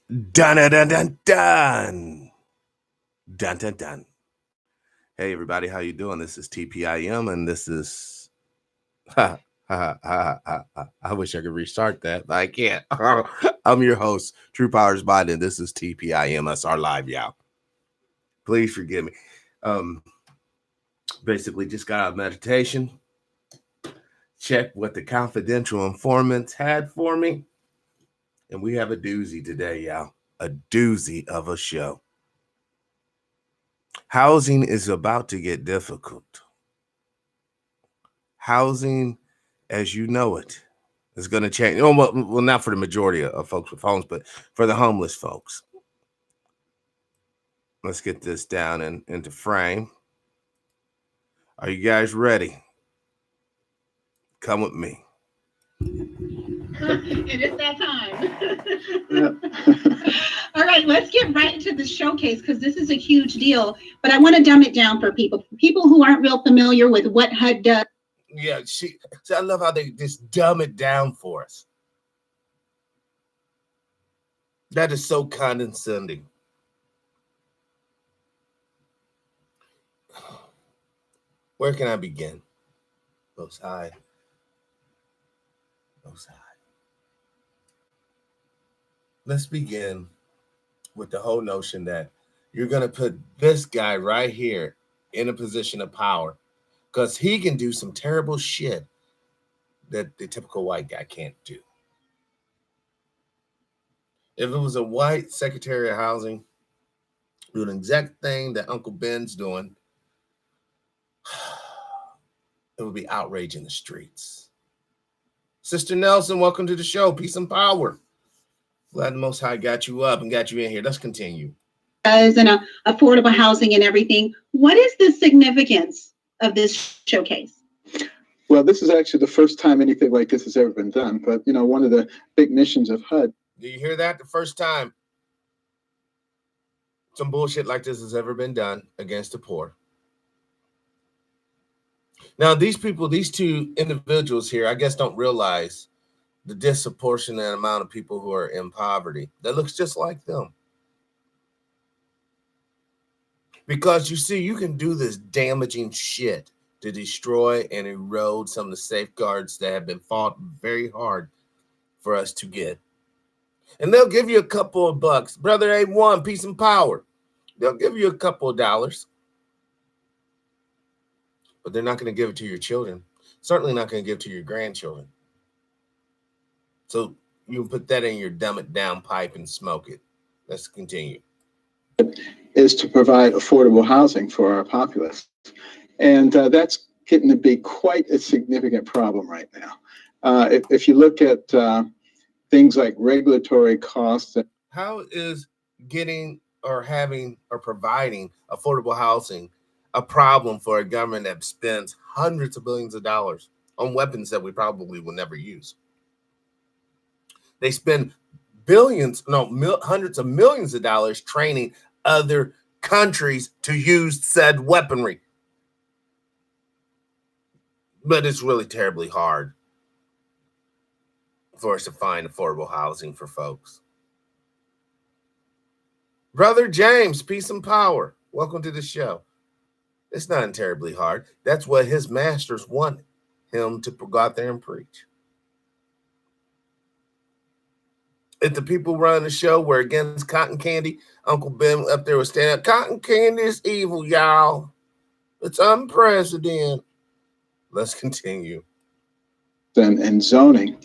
Dun dun dun dun dun dun dun dun. Hey everybody, how you doing? This is TPIM, and this is. Ha, ha, ha, ha, ha. I wish I could restart that, but I can't. I'm your host, TruePowerIsMine, and this is TPIM SR Live, y'all. Please forgive me. Um, Basically, just got out of meditation. Check what the confidential informants had for me, and we have a doozy today, y'all. A doozy of a show. Housing is about to get difficult. Housing, as you know it, is going to change. Well, not for the majority of folks with homes, but for the homeless folks. Let's get this down into frame. Are you guys ready? Come with me. It is that time. All right, let's get right into the showcase because this is a huge deal. But I want to dumb it down for people who aren't real familiar with what HUD does. Yeah, see, I love how they just dumb it down for us. That is so condescending. Where can I begin? Most High. Most High. Let's begin with the whole notion that you're going to put this guy right here in a position of power because he can do some terrible shit that the typical white guy can't do. If it was a white Secretary of Housing doing the exact thing that Uncle Ben's doing, it would be outrage in the streets. Sister Nelson, welcome to the show. Peace and power. Glad the Most High got you up and got you in here. Let's continue. And affordable housing and everything. What is the significance of this showcase? Well, this is actually the first time anything like this has ever been done. But, you know, one of the big missions of HUD. Do you hear that? The first time some bullshit like this has ever been done against the poor. Now, these people, these two individuals here, I guess don't realize the disproportionate amount of people who are in poverty that looks just like them. Because you see, you can do this damaging shit to destroy and erode some of the safeguards that have been fought very hard for us to get. And they'll give you a couple of bucks. Brother A1, peace and power. They'll give you a couple of dollars. But they're not going to give it to your children. Certainly not going to give it to your grandchildren. So you can put that in your dumb it down pipe and smoke it. Let's continue. Is to provide affordable housing for our populace. And that's getting to be quite a significant problem right now. If you look at things like regulatory costs. How is getting or having or providing affordable housing a problem for a government that spends hundreds of billions of dollars on weapons that we probably will never use? They spend hundreds of millions of dollars training other countries to use said weaponry. But it's really terribly hard for us to find affordable housing for folks. Brother James, peace and power. Welcome to the show. It's not terribly hard. That's what his masters want him to go out there and preach. If the people running the show were against cotton candy, Uncle Ben up there was standing up. Cotton candy is evil, y'all. It's unprecedented. Let's continue. And zoning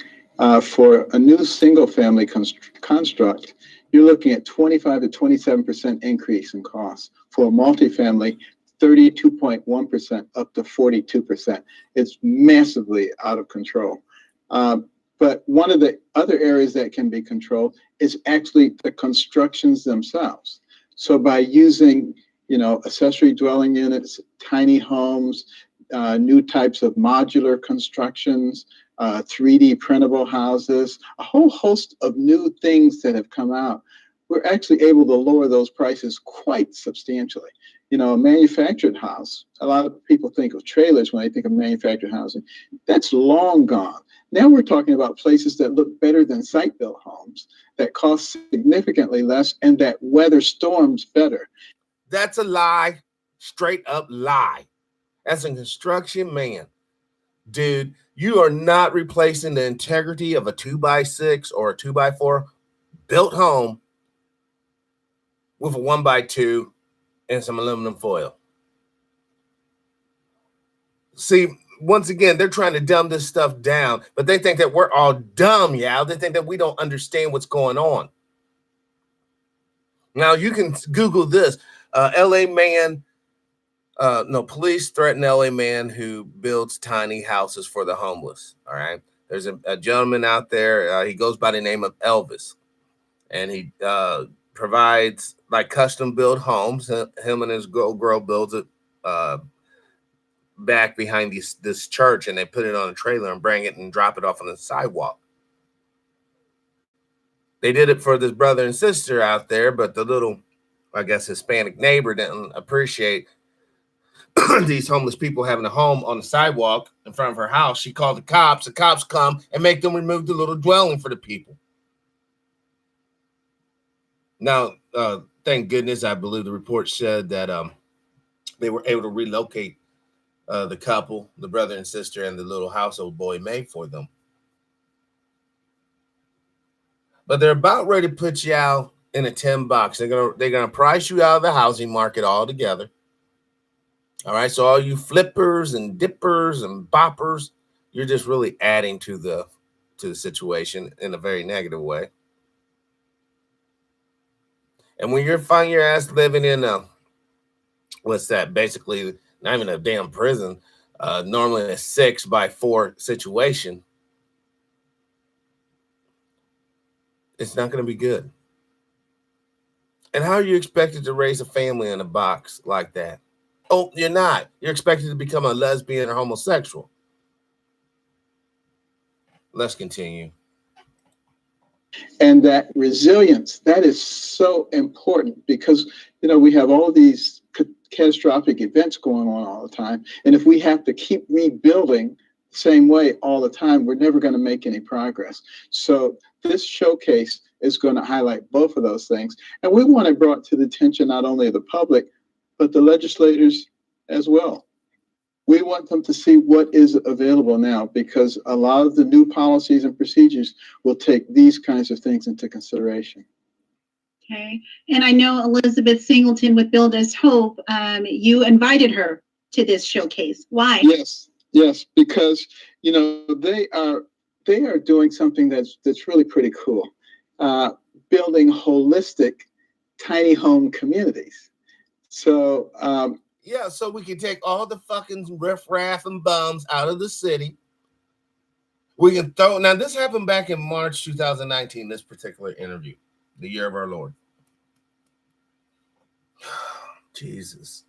for a new single-family construct, you're looking at 25 to 27% increase in costs. For a multifamily, 32.1% up to 42%. It's massively out of control. But one of the other areas that can be controlled is actually the constructions themselves. So by using, accessory dwelling units, tiny homes, new types of modular constructions, 3D printable houses, a whole host of new things that have come out, we're actually able to lower those prices quite substantially. A manufactured house. A lot of people think of trailers when they think of manufactured housing. That's long gone. Now we're talking about places that look better than site-built homes, that cost significantly less, and that weather storms better. That's a lie, straight up lie. As a construction man, dude, you are not replacing the integrity of a 2x6 or a 2x4 built home with a 1x2 and some aluminum foil. See, once again, they're trying to dumb this stuff down, but they think that we're all dumb, yeah. They think that we don't understand what's going on. Now, you can Google this. LA man, police threaten LA man who builds tiny houses for the homeless. All right. There's a gentleman out there. He goes by the name of Elvis, and he provides like custom built homes. Him and his girl builds it back behind this church, and they put it on a trailer and bring it and drop it off on the sidewalk. They did it for this brother and sister out there, but the little, I guess, Hispanic neighbor didn't appreciate these homeless people having a home on the sidewalk in front of her house. She called the cops. The cops come and make them remove the little dwelling for the people. Now, thank goodness, I believe the report said that they were able to relocate the couple, the brother and sister, and the little household boy made for them. But they're about ready to put you out in a 10 box. They're gonna price you out of the housing market altogether. All right, so all you flippers and dippers and boppers, you're just really adding to the situation in a very negative way. And when you're finding your ass living in basically not even a damn prison, normally a 6x4 situation, it's not going to be good. And how are you expected to raise a family in a box like that? Oh, you're not. You're expected to become a lesbian or homosexual. Let's continue. And that resilience, that is so important because, we have all these catastrophic events going on all the time. And if we have to keep rebuilding the same way all the time, we're never going to make any progress. So this showcase is going to highlight both of those things. And we want it brought to the attention not only of the public, but the legislators as well. We want them to see what is available now, because a lot of the new policies and procedures will take these kinds of things into consideration. Okay. And I know Elizabeth Singleton with Build Us Hope, you invited her to this showcase. Why? Yes, because, they are doing something that's really pretty cool. Building holistic tiny home communities. So, so we can take all the fucking riffraff and bums out of the city. We can now this happened back in March 2019, this particular interview, the year of our Lord. Jesus,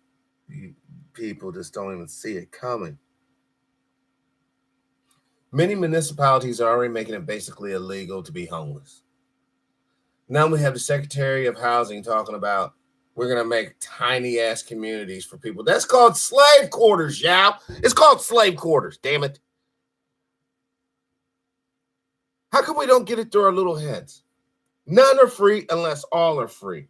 people just don't even see it coming. Many municipalities are already making it basically illegal to be homeless. Now we have the Secretary of Housing talking about we're going to make tiny ass communities for people. That's called slave quarters, y'all. It's called slave quarters, damn it. How come we don't get it through our little heads? None are free unless all are free.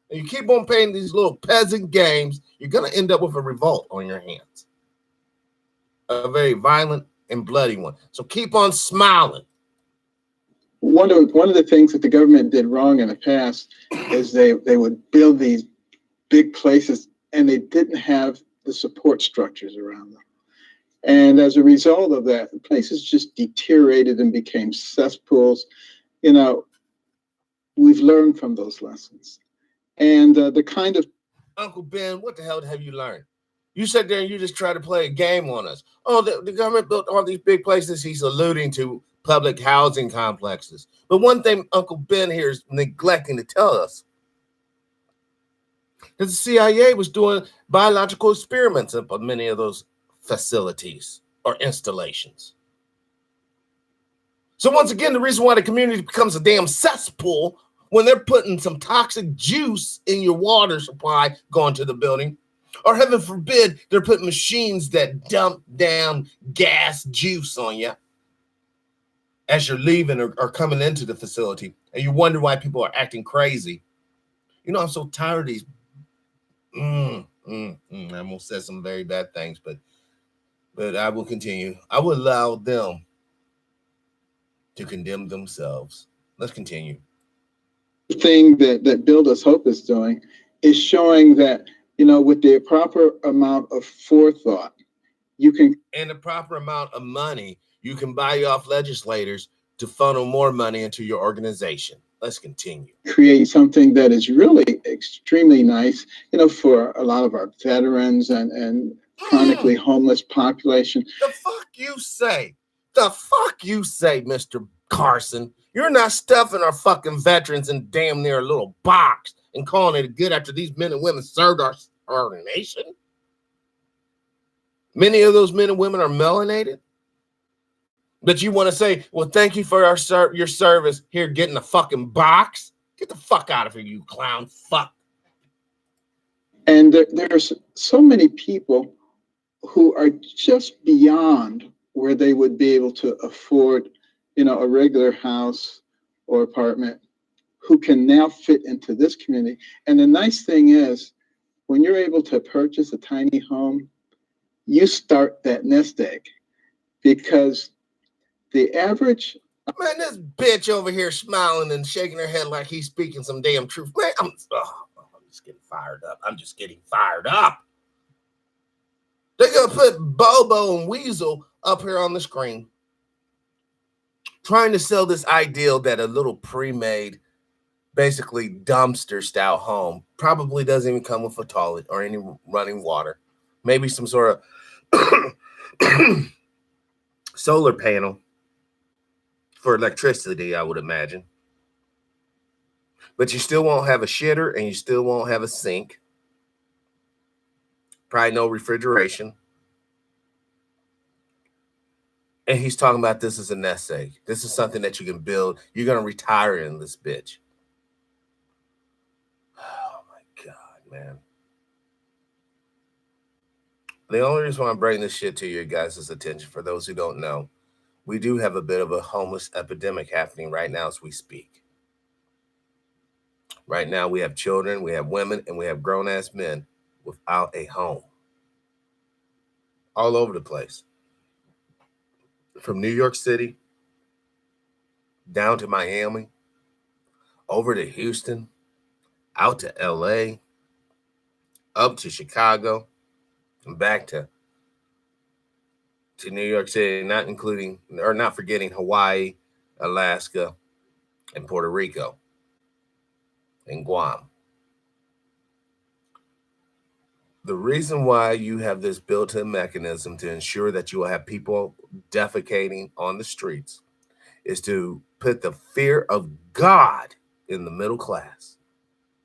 And you keep on playing these little peasant games, you're going to end up with a revolt on your hands. A very violent and bloody one. So keep on smiling. One of the things that the government did wrong in the past is they would build these big places and they didn't have the support structures around them. And as a result of that, the places just deteriorated and became cesspools. We've learned from those lessons. And the kind of... Uncle Ben, what the hell have you learned? You sat there and you just tried to play a game on us. Oh, the government built all these big places. He's alluding to public housing complexes. But one thing Uncle Ben here is neglecting to tell us that the CIA was doing biological experiments upon many of those facilities or installations. So once again, the reason why the community becomes a damn cesspool when they're putting some toxic juice in your water supply going to the building Or heaven forbid, they're putting machines that dump down gas juice on you as you're leaving or coming into the facility. And you wonder why people are acting crazy. You know, I'm so tired of these. I almost said some very bad things, but I will continue. I will allow them to condemn themselves. Let's continue. The thing that Build Us Hope is doing is showing that, you know, with the proper amount of forethought, you can, and the proper amount of money, you can buy off legislators to funnel more money into your organization. Let's continue. Create something that is really extremely nice, you know, for a lot of our veterans and chronically homeless population. The fuck you say? The fuck you say, Mr. Carson? You're not stuffing our fucking veterans in damn near a little box and calling it good after these men and women served our nation. Many of those men and women are melanated. But you want to say, well, thank you for your service. Here, get in the fucking box. Get the fuck out of here, you clown fuck. And there's so many people who are just beyond where they would be able to afford, you know, a regular house or apartment, who can now fit into this community. And the nice thing is, when you're able to purchase a tiny home, you start that nest egg, because the average... Man, this bitch over here smiling and shaking her head like he's speaking some damn truth. Man, I'm just getting fired up. I'm just getting fired up. They're going to put Bobo and Weasel up here on the screen, trying to sell this ideal that a little pre-made, basically dumpster-style home probably doesn't even come with a toilet or any running water. Maybe some sort of solar panel for electricity, I would imagine. But you still won't have a shitter and you still won't have a sink. Probably no refrigeration. And he's talking about this as a nest egg. This is something that you can build. You're going to retire in this bitch. Oh, my God, man. The only reason why I'm bringing this shit to your guys' attention, for those who don't know, we do have a bit of a homeless epidemic happening right now as we speak. Right now, we have children, we have women, and we have grown-ass men without a home. All over the place. From New York City, down to Miami, over to Houston, out to LA, up to Chicago, and back to New York City, not forgetting Hawaii, Alaska, and Puerto Rico, and Guam. The reason why you have this built-in mechanism to ensure that you will have people defecating on the streets is to put the fear of God in the middle class,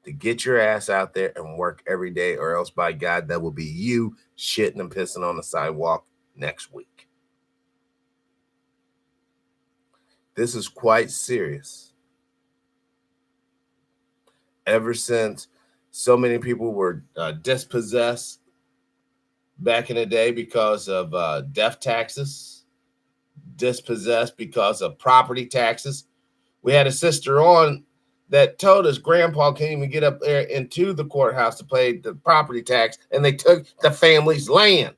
to get your ass out there and work every day, or else by God, that will be you shitting and pissing on the sidewalk next week. This is quite serious. Ever since so many people were dispossessed back in the day because of death taxes, dispossessed because of property taxes. We had a sister on that told us grandpa can't even get up there into the courthouse to pay the property tax, and they took the family's land.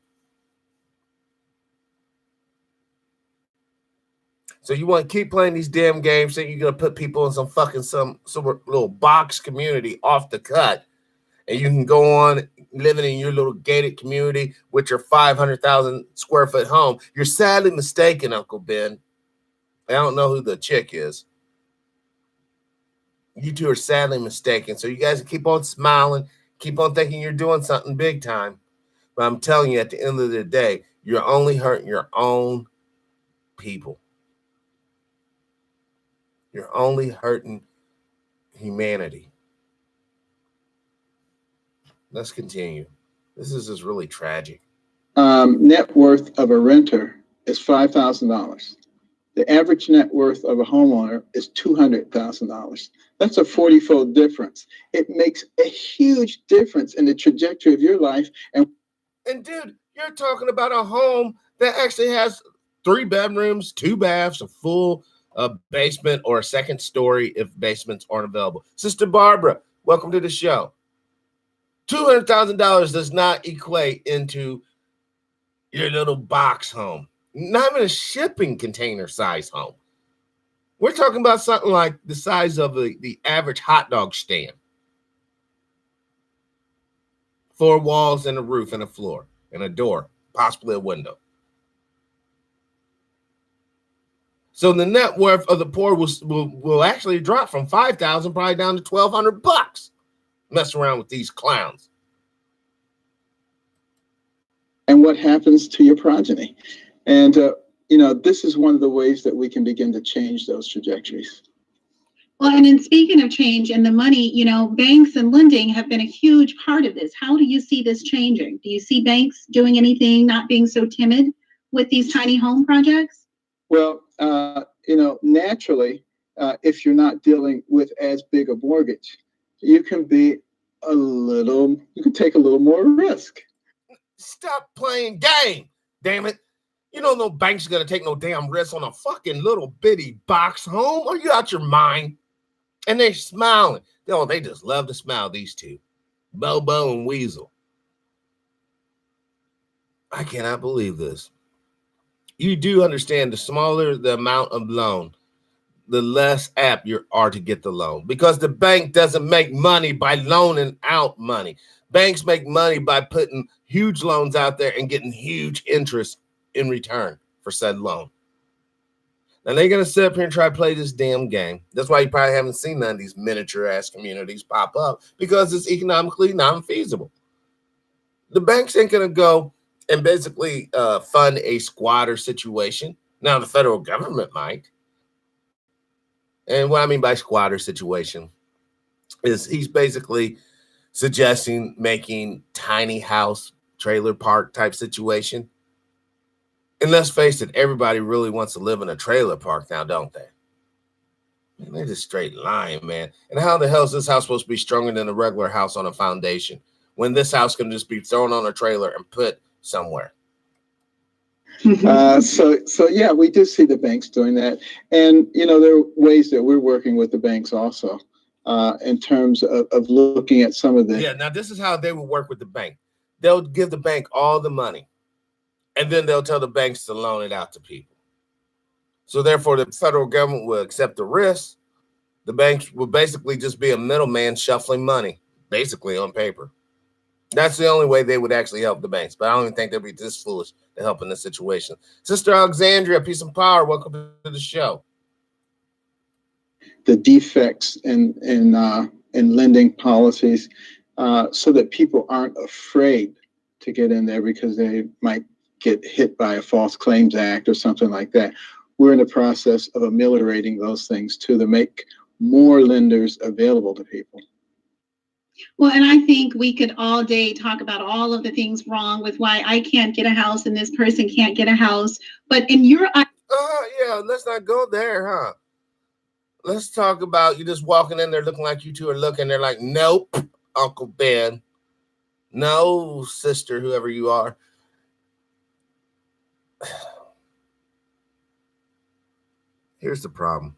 So you want to keep playing these damn games, saying you're going to put people in some little box community off the cut, and you can go on living in your little gated community with your 500,000 square foot home. You're sadly mistaken, Uncle Ben. I don't know who the chick is. You two are sadly mistaken. So you guys keep on smiling, keep on thinking you're doing something big time. But I'm telling you, at the end of the day, you're only hurting your own people. You're only hurting humanity. Let's continue. This is just really tragic. Net worth of a renter is $5,000. The average net worth of a homeowner is $200,000. That's a 40-fold difference. It makes a huge difference in the trajectory of your life. And dude, you're talking about a home that actually has 3 bedrooms, 2 baths, a full basement, or a second story if basements aren't available. Sister Barbara, welcome to the show. $200,000 does not equate into your little box home, not even a shipping container size home. We're talking about something like the size of the average hot dog stand. 4 walls and a roof and a floor and a door, possibly a window. So the net worth of the poor will actually drop from $5,000 probably down to $1,200. Mess around with these clowns. And what happens to your progeny? And this is one of the ways that we can begin to change those trajectories. Well, and in speaking of change and the money, banks and lending have been a huge part of this. How do you see this changing? Do you see banks doing anything, not being so timid with these tiny home projects? Well, naturally, if you're not dealing with as big a mortgage, you can take a little more risk. Stop playing game, damn it. No bank's gonna take no damn risk on a fucking little bitty box home. Are you out your mind? And they're smiling. They just love to smile, these two. Bobo and Weasel. I cannot believe this. You do understand the smaller the amount of loan, the less apt you are to get the loan, because the bank doesn't make money by loaning out money. Banks make money by putting huge loans out there and getting huge interest in return for said loan. Now they're going to sit up here and try to play this damn game. That's why you probably haven't seen none of these miniature ass communities pop up, because it's economically non-feasible. The banks ain't going to go and basically fund a squatter situation. Now the federal government might. And what I mean by squatter situation is he's basically suggesting making tiny house trailer park type situation. And let's face it, everybody really wants to live in a trailer park now, don't they? Man, they're just straight lying, man. And how the hell is this house supposed to be stronger than a regular house on a foundation when this house can just be thrown on a trailer and put somewhere? So yeah, we do see the banks doing that. And, there are ways that we're working with the banks also in terms of looking at some of the... Yeah, now this is how they will work with the bank. They'll give the bank all the money, and then they'll tell the banks to loan it out to people. So therefore, the federal government will accept the risk. The banks will basically just be a middleman shuffling money, basically on paper. That's the only way they would actually help the banks. But I don't even think they'd be this foolish to help in this situation. Sister Alexandria, peace and power. Welcome to the show. The defects in lending policies so that people aren't afraid to get in there because they might get hit by a False Claims Act or something like that. We're in the process of ameliorating those things to make more lenders available to people. Well, and I think we could all day talk about all of the things wrong with why I can't get a house and this person can't get a house. But in your... yeah, let's not go there, huh? Let's talk about you just walking in there looking like you two are looking. They're like, nope, Uncle Ben. No, sister, whoever you are. Here's the problem.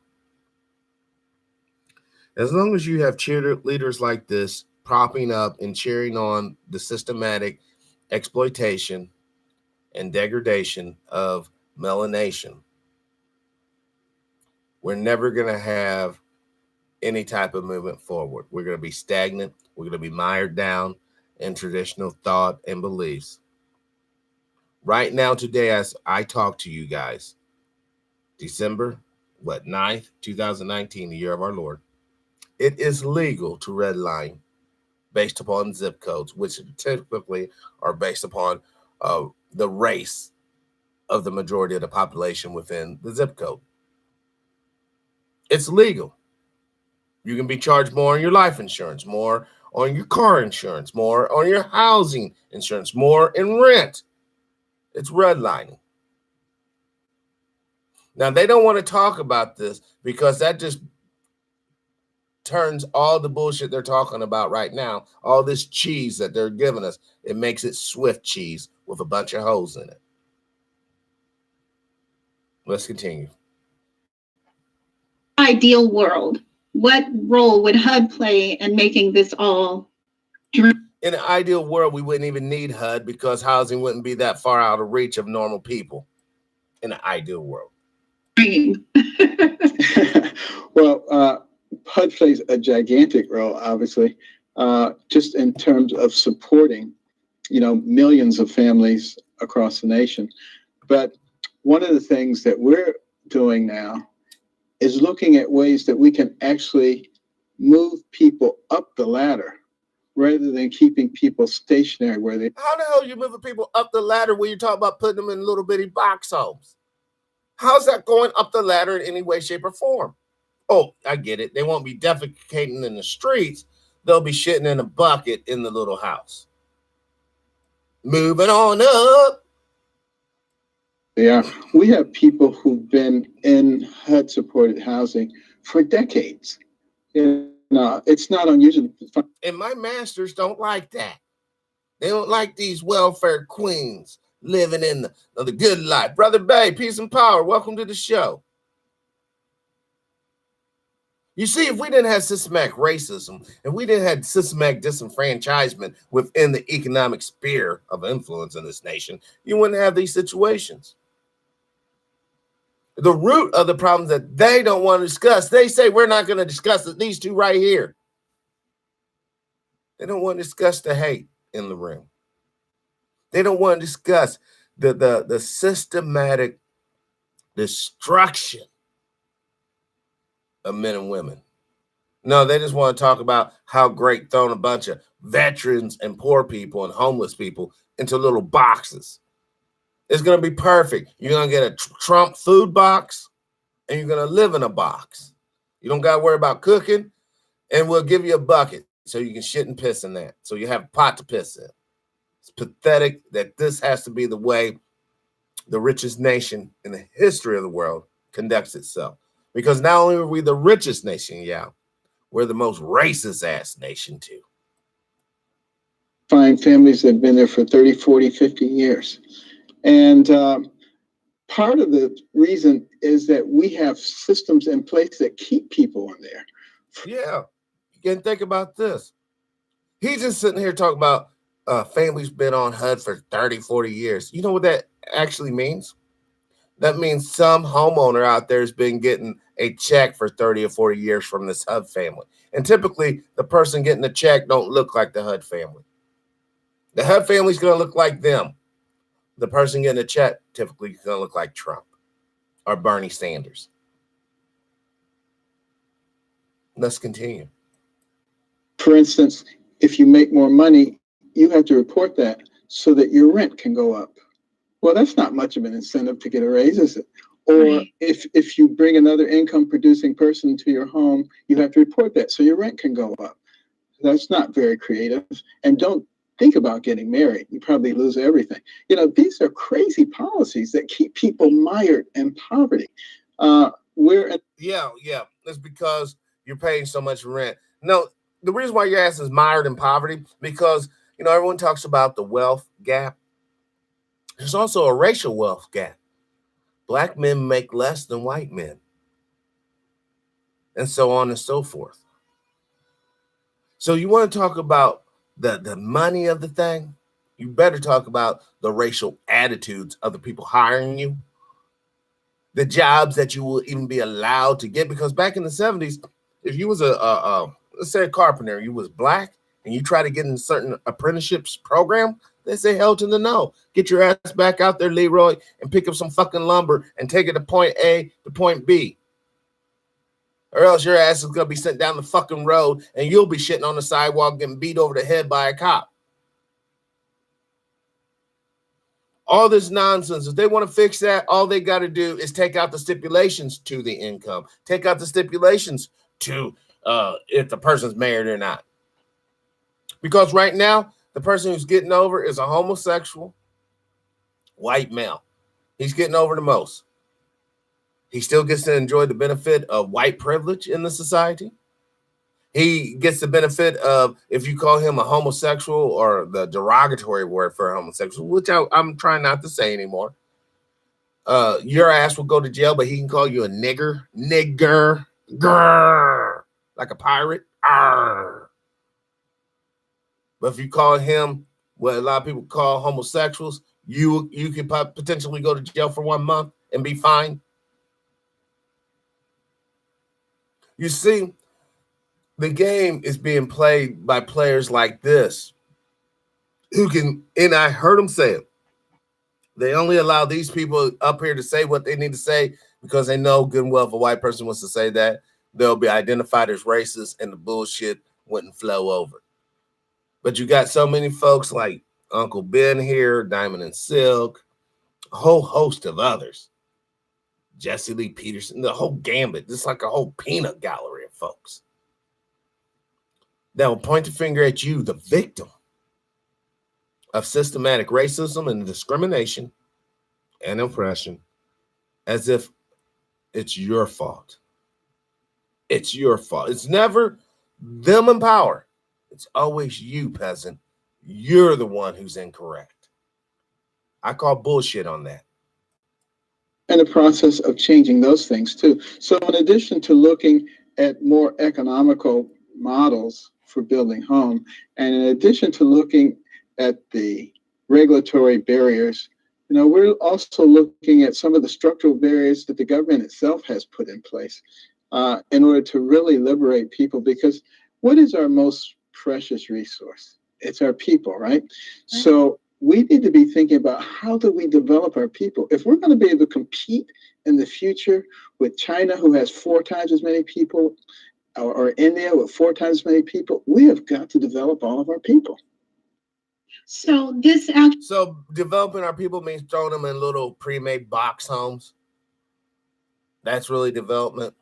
As long as you have cheerleaders like this propping up and cheering on the systematic exploitation and degradation of melanation, we're never going to have any type of movement forward. We're going to be stagnant. We're going to be mired down in traditional thought and beliefs. Right now, today, as I talk to you guys, December 9th, 2019, the year of our Lord, it is legal to redline based upon zip codes, which typically are based upon the race of the majority of the population within the zip code. It's legal. You can be charged more on your life insurance, more on your car insurance, more on your housing insurance, more in rent. It's redlining. Now, they don't want to talk about this because that just turns all the bullshit they're talking about right now, all this cheese that they're giving us, it makes it Swift cheese with a bunch of holes in it. Let's continue. Ideal world, what role would HUD play in making this all? In an ideal world, we wouldn't even need HUD because housing wouldn't be that far out of reach of normal people. In an ideal world. Well, HUD plays a gigantic role, obviously, just in terms of supporting, millions of families across the nation. But one of the things that we're doing now is looking at ways that we can actually move people up the ladder rather than keeping people stationary where they. How the hell are you moving people up the ladder when you talk about putting them in little bitty box homes? How's that going up the ladder in any way, shape, or form? Oh, I get it. They won't be defecating in the streets. They'll be shitting in a bucket in the little house. Moving on up. Yeah, we have people who've been in HUD-supported housing for decades. It's not unusual. And my masters don't like that. They don't like these welfare queens living in the good life. Brother Bay, peace and power. Welcome to the show. You see, if we didn't have systematic racism, if we didn't have systematic disenfranchisement within the economic sphere of influence in this nation, you wouldn't have these situations. The root of the problems that they don't want to discuss, they say we're not going to discuss it, these two right here. They don't want to discuss the hate in the room. They don't want to discuss the systematic destruction of men and women. No, they just want to talk about how great throwing a bunch of veterans and poor people and homeless people into little boxes. It's going to be perfect. You're going to get a Trump food box and you're going to live in a box. You don't got to worry about cooking, and we'll give you a bucket so you can shit and piss in that. So you have a pot to piss in. It's pathetic that this has to be the way the richest nation in the history of the world conducts itself. Because not only are we the richest nation, we're the most racist ass nation too. Find families that have been there for 30, 40, 50 years. And part of the reason is that we have systems in place that keep people in there. Yeah. You can think about this. He's just sitting here talking about families been on HUD for 30, 40 years. You know what that actually means? That means some homeowner out there has been getting a check for 30 or 40 years from this HUD family. And typically, the person getting the check don't look like the HUD family. The HUD family is going to look like them. The person getting a check typically is going to look like Trump or Bernie Sanders. Let's continue. For instance, if you make more money, you have to report that so that your rent can go up. Well, that's not much of an incentive to get a raise, is it? Or if you bring another income producing person to your home, you have to report that so your rent can go up. That's not very creative. And don't think about getting married. You probably lose everything. These are crazy policies that keep people mired in poverty. Yeah. It's because you're paying so much rent. No, the reason why your ass is mired in poverty, because, everyone talks about the wealth gap. There's also a racial wealth gap. Black men make less than white men, and so on and so forth. So you want to talk about the money of the thing? You better talk about the racial attitudes of the people hiring you, the jobs that you will even be allowed to get. Because back in the 70s, if you was let's say a carpenter, you was black, and you try to get in a certain apprenticeships program, they say hell to the no. Get your ass back out there, Leroy, and pick up some fucking lumber and take it to point A to point B. Or else your ass is going to be sent down the fucking road and you'll be shitting on the sidewalk getting beat over the head by a cop. All this nonsense, if they want to fix that, all they got to do is take out the stipulations to the income. Take out the stipulations to if the person's married or not. Because right now, the person who's getting over is a homosexual white male. He's getting over the most. He still gets to enjoy the benefit of white privilege in the society. He gets the benefit of, if you call him a homosexual, or the derogatory word for homosexual, which I'm trying not to say anymore, your ass will go to jail, but he can call you a nigger, grr, like a pirate. Arr. But if you call him what a lot of people call homosexuals, you could potentially go to jail for 1 month and be fine. You see, the game is being played by players like this who can, and I heard him say it, they only allow these people up here to say what they need to say because they know good and well if a white person wants to say that, they'll be identified as racist and the bullshit wouldn't flow over. But you got so many folks like Uncle Ben here, Diamond and Silk, a whole host of others, Jesse Lee Peterson, the whole gambit, just like a whole peanut gallery of folks that will point the finger at you, the victim of systematic racism and discrimination and oppression, as if it's your fault. It's your fault. It's never them in power. It's always you, peasant. You're the one who's incorrect. I call bullshit on that. And the process of changing those things too. So in addition to looking at more economical models for building home, and in addition to looking at the regulatory barriers, we're also looking at some of the structural barriers that the government itself has put in place in order to really liberate people, because what is our most precious resource? It's our people, right? So we need to be thinking about, how do we develop our people? If we're going to be able to compete in the future with China, who has 4 times as many people, or India with 4 times as many people, we have got to develop all of our people. So developing our people means throwing them in little pre-made box homes. That's really development.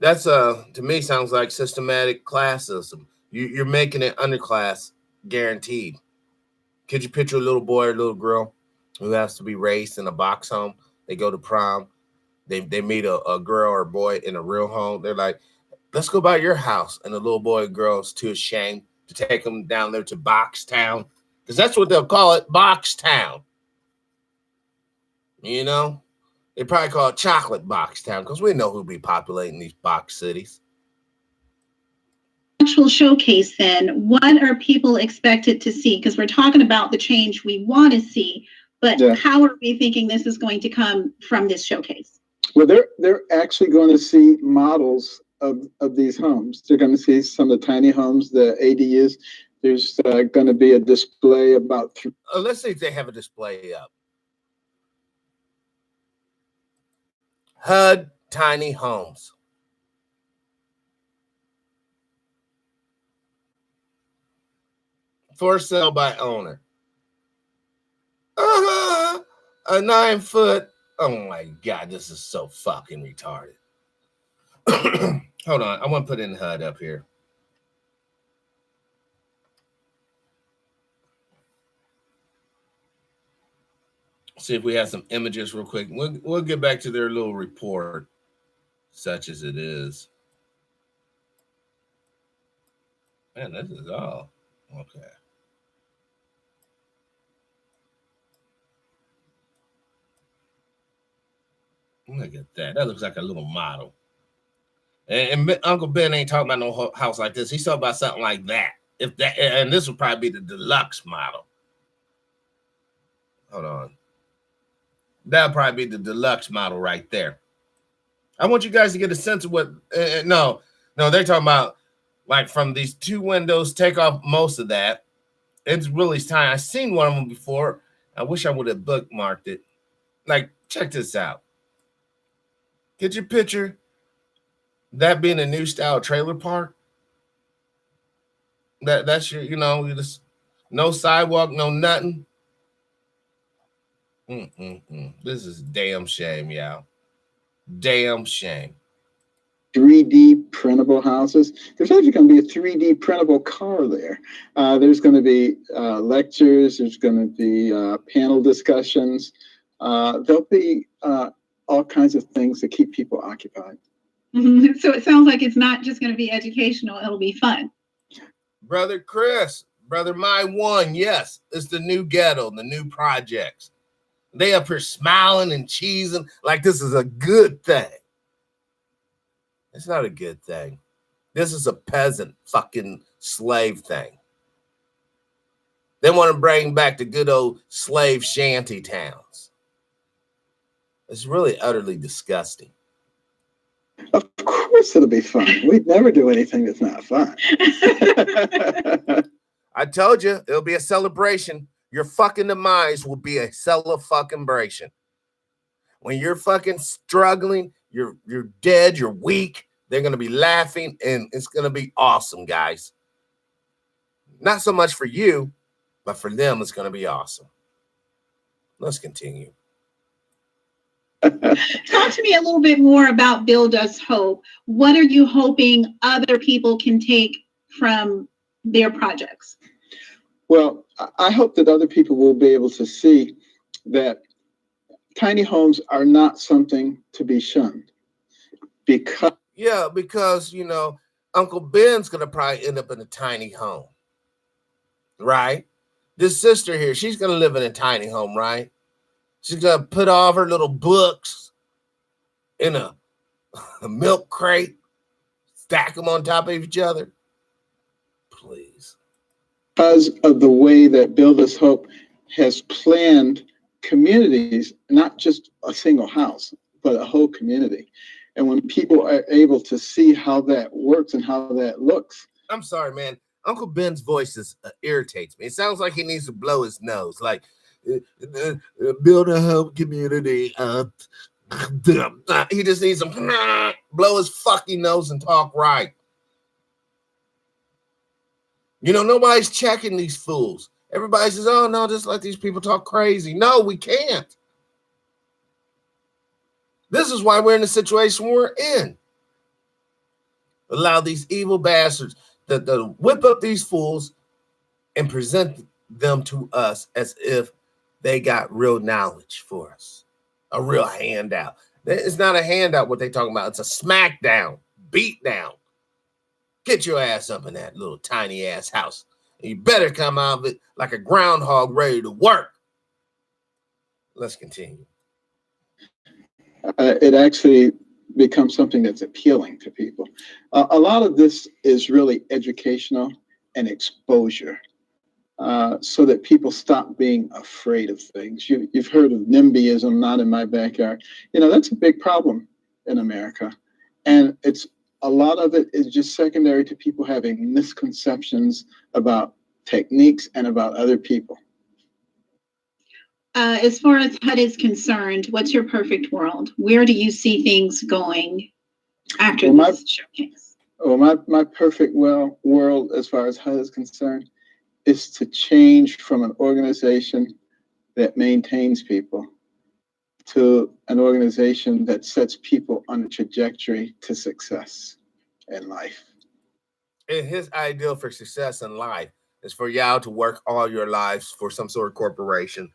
That's to me sounds like systematic classism. You're making it underclass guaranteed. Could you picture a little boy or little girl who has to be raised in a box home? They go to prom. They meet a girl or boy in a real home. They're like, let's go by your house. And the little boy or girl is too ashamed to take them down there to Box Town, because that's what they'll call it, Box Town. They probably call it Chocolate Box Town, because we know who'll be populating these box cities. Actual showcase, then, what are people expected to see? Because we're talking about the change we want to see, but how are we thinking this is going to come from this showcase? Well, they're actually going to see models of these homes. They're going to see some of the tiny homes, the ADUs. There's going to be a display about. Let's see if they have a display up. HUD tiny homes. For sale by owner. A 9-foot. Oh my God, this is so fucking retarded. Hold on, I want to put in HUD up here. See if we have some images real quick. We'll get back to their little report, such as it is. Man, this is all okay. Look at that. That looks like a little model. And Uncle Ben ain't talking about no house like this. He's talking about something like that. And this would probably be the deluxe model. Hold on. That'll probably be the deluxe model right there. I want you guys to get a sense of what. No, they're talking about like from these 2 windows. Take off most of that. It's really tiny. I've seen one of them before. I wish I would have bookmarked it. Like, check this out. Get your picture. That being a new style trailer park. That's your, you just no sidewalk, no nothing. This is damn shame, y'all. Damn shame. 3D printable houses. There's actually going to be a 3D printable car there. There's going to be lectures. There's going to be panel discussions. There'll be all kinds of things to keep people occupied. So it sounds like it's not just going to be educational, it'll be fun. Brother Chris, Brother My One, yes, it's the new ghetto, the new projects. They up here smiling and cheesing like this is a good thing. It's not a good thing. This is a peasant fucking slave thing. They want to bring back the good old slave shanty towns. It's really utterly disgusting. Of course it'll be fun. We'd never do anything that's not fun. I told you, it'll be a celebration. Your fucking demise will be a celebration. When you're fucking struggling, you're dead, you're weak, they're going to be laughing, and it's going to be awesome, guys. Not so much for you, but for them, it's going to be awesome. Let's continue. Talk to me a little bit more about Build Us Hope. What are you hoping other people can take from their projects? Well, I hope that other people will be able to see that tiny homes are not something to be shunned. Because you know, Uncle Ben's going to probably end up in a tiny home, right? This sister here, she's going to live in a tiny home, right? She's going to put all of her little books in a milk crate, stack them on top of each other. Please. Because of the way that Build Us Hope has planned communities, not just a single house, but a whole community. And when people are able to see how that works and how that looks. I'm sorry, man. Uncle Ben's voice irritates me. It sounds like he needs to blow his nose. Like, build a hope community. He just needs to blow his fucking nose and talk right. You know, nobody's checking these fools. Everybody says, oh, no, just let these people talk crazy. No, we can't. This is why we're in the situation we're in. Allow these evil bastards to whip up these fools and present them to us as if they got real knowledge for us, a real handout. It's not a handout what they talking about. It's a smackdown, beat down. Get your ass up in that little tiny ass house. And you better come out of it like a groundhog ready to work. Let's continue. It actually becomes something that's appealing to people. A lot of this is really educational and exposure. So that people stop being afraid of things. You've heard of NIMBYism, not in my backyard. You know, that's a big problem in America. And a lot of it is just secondary to people having misconceptions about techniques and about other people. As far as HUD is concerned, what's your perfect world? Where do you see things going after this showcase? Well, my perfect world, as far as HUD is concerned, is to change from an organization that maintains people to an organization that sets people on a trajectory to success in life. And his ideal for success in life is for y'all to work all your lives for some sort of corporation,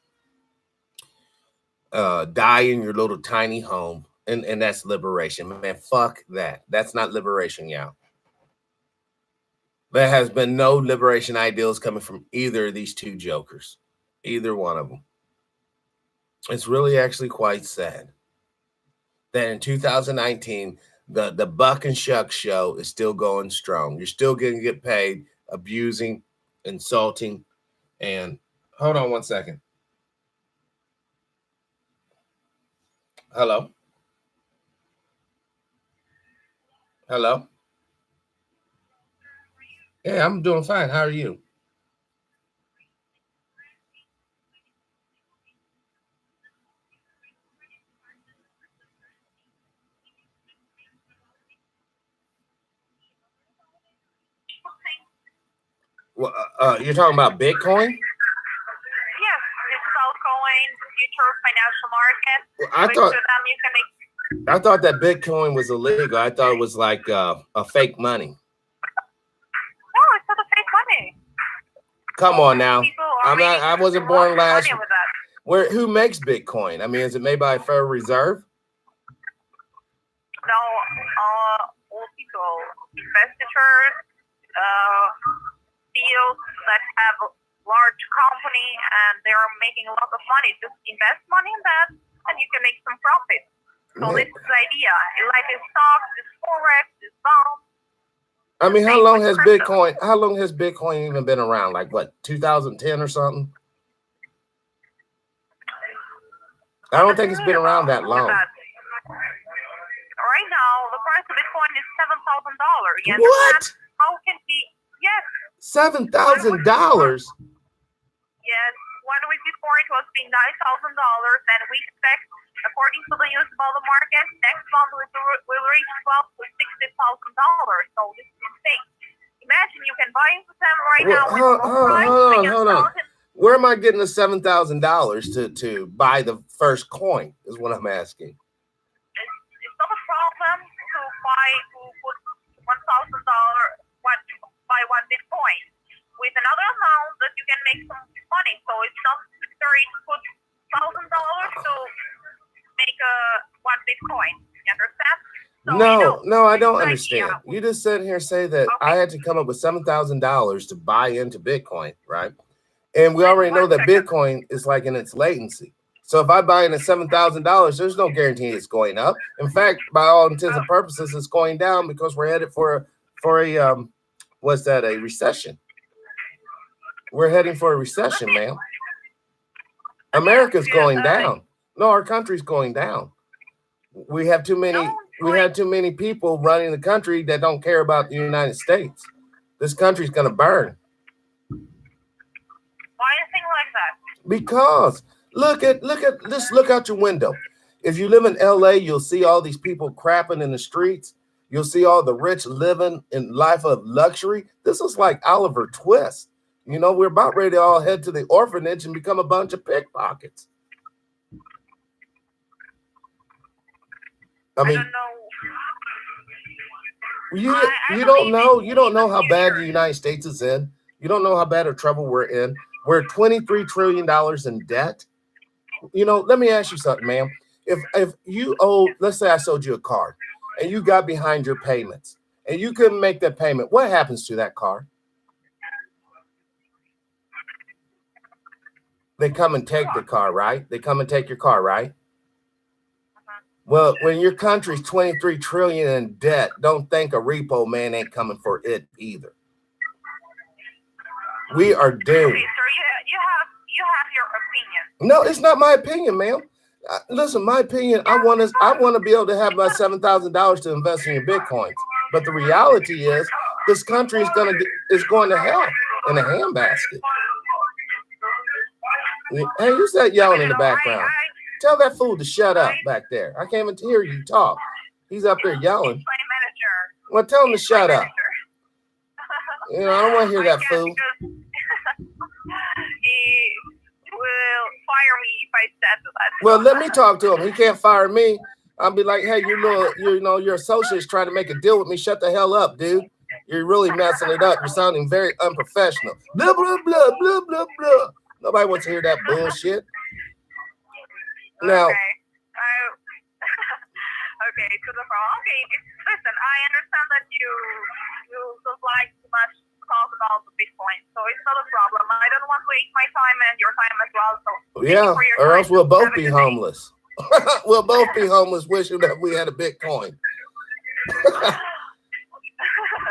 die in your little tiny home, and that's liberation. Man, fuck that. That's not liberation, y'all. There has been no liberation ideals coming from either of these two jokers, either one of them. It's really actually quite sad that in 2019, the Buck and Shuck show is still going strong. You're still going to get paid abusing, insulting, and hold on one second. Hello? Hello? Yeah, I'm doing fine. How are you? Well, you're talking about Bitcoin? Yes, this is altcoin, future financial market. Well, I thought that Bitcoin was illegal. I thought it was like a fake money. No, it's not a fake money. Come on now. I wasn't born last. Who makes Bitcoin? I mean, is it made by Federal Reserve? investitors, CEOs that have a large company and they are making a lot of money. Just invest money in that and you can make some profit. So this is the idea. Like in stocks, it's forex, it's bonds. I mean, how long has Bitcoin? How long has Bitcoin even been around? Like what, 2010 or something? I don't think it's been around that long. Right now, the price of Bitcoin is $7,000. What? How can we? Yes. $7,000? Yes. 1 week before it was being $9,000, and we expect, according to the news about the market, next month will reach $12,000 to $16,000. So this is insane. Imagine you can buy them right now. Hold on. Where am I getting the $7,000 to buy the first coin? Is what I'm asking. It's not a problem to put $1,000 buy one Bitcoin with another amount that you can make some money. So it's not necessary to put $1,000 to make one Bitcoin. You understand? So no, I don't understand. You just sit here and say that I had to come up with $7,000 to buy into Bitcoin, right? And we already know that Bitcoin is like in its latency. So if I buy in at $7,000, there's no guarantee it's going up. In fact, by all intents and purposes, it's going down because we're headed for a what's that? A recession. We're heading for a recession, ma'am. America's going down. No, our country's going down. We have too many. We have too many people running the country that don't care about the United States. This country's going to burn. Why do you think like that? Because look out your window. If you live in LA, you'll see all these people crapping in the streets. You'll see all the rich living in life of luxury. This is like Oliver Twist. You know, we're about ready to all head to the orphanage and become a bunch of pickpockets. I mean, you don't know how bad the United States is in. You don't know how bad of trouble we're in. We're $23 trillion in debt. You know, let me ask you something, ma'am. If you owe, let's say I sold you a car and you got behind your payments and you couldn't make that payment, what happens to that car? They come and take the car, right? They come and take your car, right? Well, when your country's 23 trillion in debt, don't think a repo man ain't coming for it either. We are doomed. Okay, sir, you have your opinion. No, it's not my opinion, ma'am. Listen, my opinion, I want to be able to have my $7,000 to invest in your Bitcoins. But the reality is this country is going to hell in a handbasket. Hey, who's that yelling in the background? Tell that fool to shut up back there. I can't even hear you talk. He's up there yelling. He's my manager. Well, tell him to shut up. You know, I don't want to hear that fool. He will fire me if I said that. Well, let me talk to him. He can't fire me. I'll be like, hey, your associate's trying to make a deal with me. Shut the hell up, dude. You're really messing it up. You're sounding very unprofessional. Blah, blah, blah, blah, blah, blah. Nobody wants to hear that bullshit. Now, okay, to the problem. Okay, listen, I understand that you don't like too much to talk about the Bitcoin, so it's not a problem. I don't want to waste my time and your time as well. So yeah, or else we'll both be homeless. We'll both be homeless, wishing that we had a Bitcoin.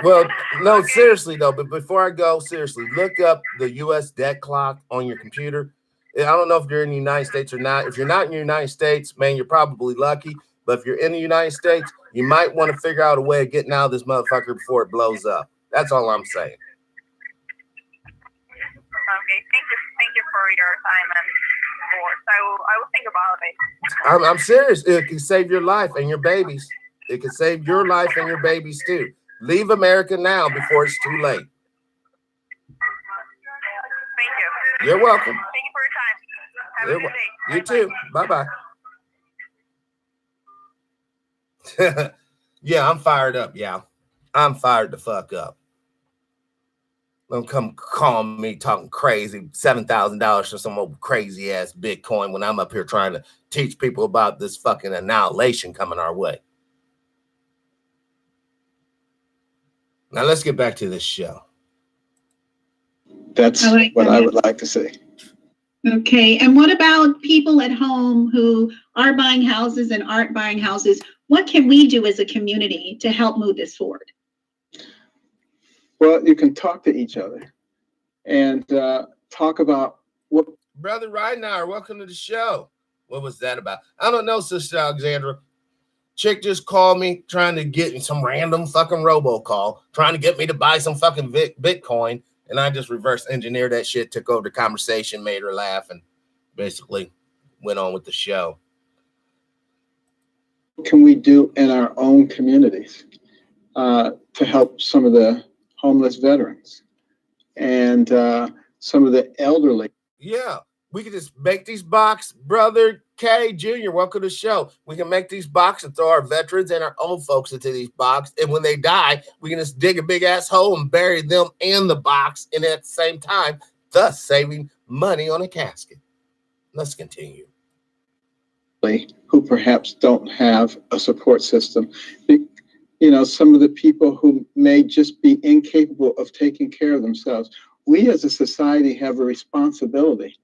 Well, no, seriously though. But before I go, seriously, look up the U.S. debt clock on your computer. I don't know if you're in the United States or not. If you're not in the United States, man, you're probably lucky. But if you're in the United States, you might want to figure out a way of getting out of this motherfucker before it blows up. That's all I'm saying. Okay, thank you for your time and support. I will think about it. I'm serious. It can save your life and your babies. It can save your life and your babies too. Leave America now before it's too late. Thank you. You're welcome. Thank you for your time. Have a good day. You too. Bye-bye. Yeah, I'm fired up. Yeah, I'm fired the fuck up. Don't come calling me talking crazy, $7,000 for some old crazy ass Bitcoin when I'm up here trying to teach people about this fucking annihilation coming our way. Now let's get back to this show. That's what I would like to see. Okay, and what about people at home who are buying houses and aren't buying houses? What can we do as a community to help move this forward? Well, you can talk to each other and talk about what. Brother Reinhard, welcome to the show. What was that about? I don't know, Sister Alexandra. Chick just called me trying to get me some random fucking robocall, trying to get me to buy some fucking Bitcoin. And I just reverse engineered that shit, took over the conversation, made her laugh, and basically went on with the show. What can we do in our own communities to help some of the homeless veterans and some of the elderly? Yeah, we can just make these boxes. Brother K Jr., welcome to the show. We can make these boxes and throw our veterans and our own folks into these boxes. And when they die, we can just dig a big ass hole and bury them in the box, and at the same time, thus saving money on a casket. Let's continue. Who perhaps don't have a support system. You know, some of the people who may just be incapable of taking care of themselves. We as a society have a responsibility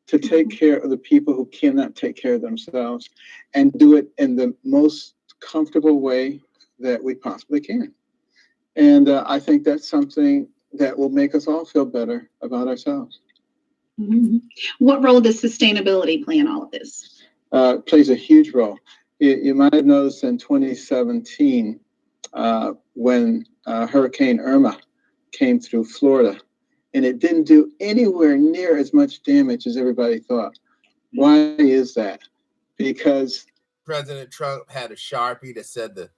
to take care of the people who cannot take care of themselves and do it in the most comfortable way that we possibly can. And I think that's something that will make us all feel better about ourselves. Mm-hmm. What role does sustainability play in all of this? Plays a huge role. You might have noticed in 2017 when Hurricane Irma came through Florida, and it didn't do anywhere near as much damage as everybody thought. Why is that? Because President Trump had a Sharpie that said the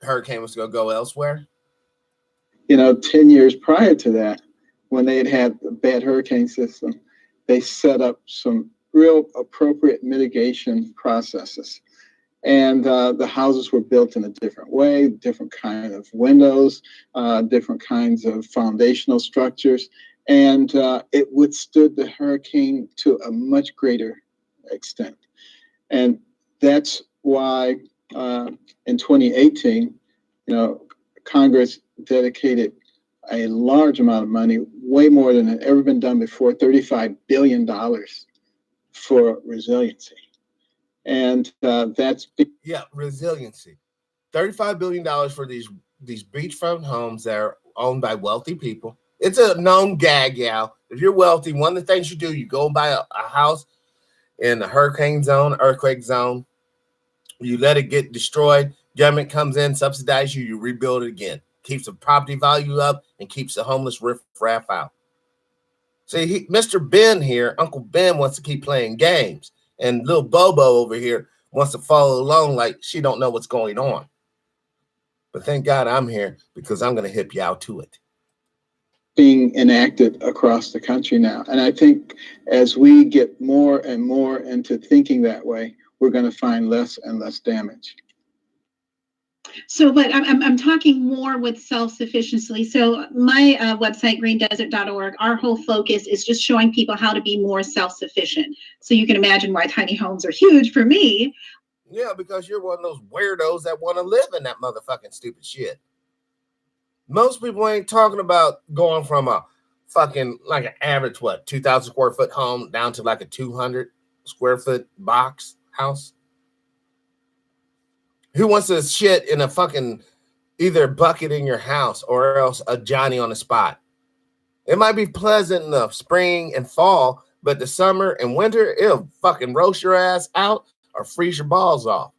hurricane was going to go elsewhere. You know, 10 years prior to that, when they had a bad hurricane system, they set up some real appropriate mitigation processes. And the houses were built in a different way, different kind of windows, different kinds of foundational structures. And it withstood the hurricane to a much greater extent. And that's why in 2018, you know, Congress dedicated a large amount of money, way more than had ever been done before, $35 billion for resiliency. And that's resiliency. $35 billion for these beachfront homes that are owned by wealthy people. It's a known gag, y'all. If you're wealthy, one of the things you do, you go and buy a house in a hurricane zone, earthquake zone. You let it get destroyed. Government comes in, subsidizes you, you rebuild it again. Keeps the property value up and keeps the homeless riff-raff out. See, Mr. Ben here, Uncle Ben wants to keep playing games. And little Bobo over here wants to follow along like she don't know what's going on. But thank God I'm here because I'm going to hip you out to it. Being enacted across the country now. And I think as we get more and more into thinking that way, we're going to find less and less damage. So, but I'm talking more with self-sufficiency. So my website, greendesert.org, our whole focus is just showing people how to be more self-sufficient. So you can imagine why tiny homes are huge for me. Yeah, because you're one of those weirdos that want to live in that motherfucking stupid shit. Most people ain't talking about going from a fucking, like an average, 2,000 square foot home down to like a 200 square foot box house. Who wants to shit in a fucking either bucket in your house or else a Johnny on the spot? It might be pleasant in the spring and fall, but the summer and winter, it'll fucking roast your ass out or freeze your balls off.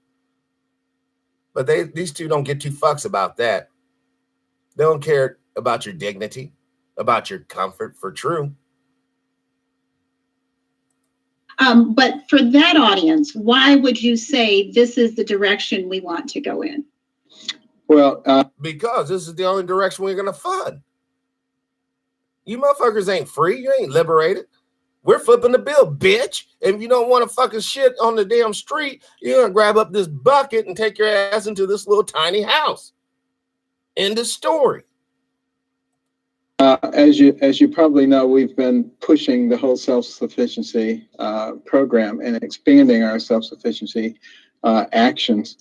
But these two don't get two fucks about that. They don't care about your dignity, about your comfort, for true. But for that audience, why would you say this is the direction we want to go in? Well, because this is the only direction we're going to fund. You motherfuckers ain't free. You ain't liberated. We're flipping the bill, bitch. If you don't want to fucking shit on the damn street, you're going to grab up this bucket and take your ass into this little tiny house. End of story. As you probably know, we've been pushing the whole self-sufficiency program and expanding our self-sufficiency actions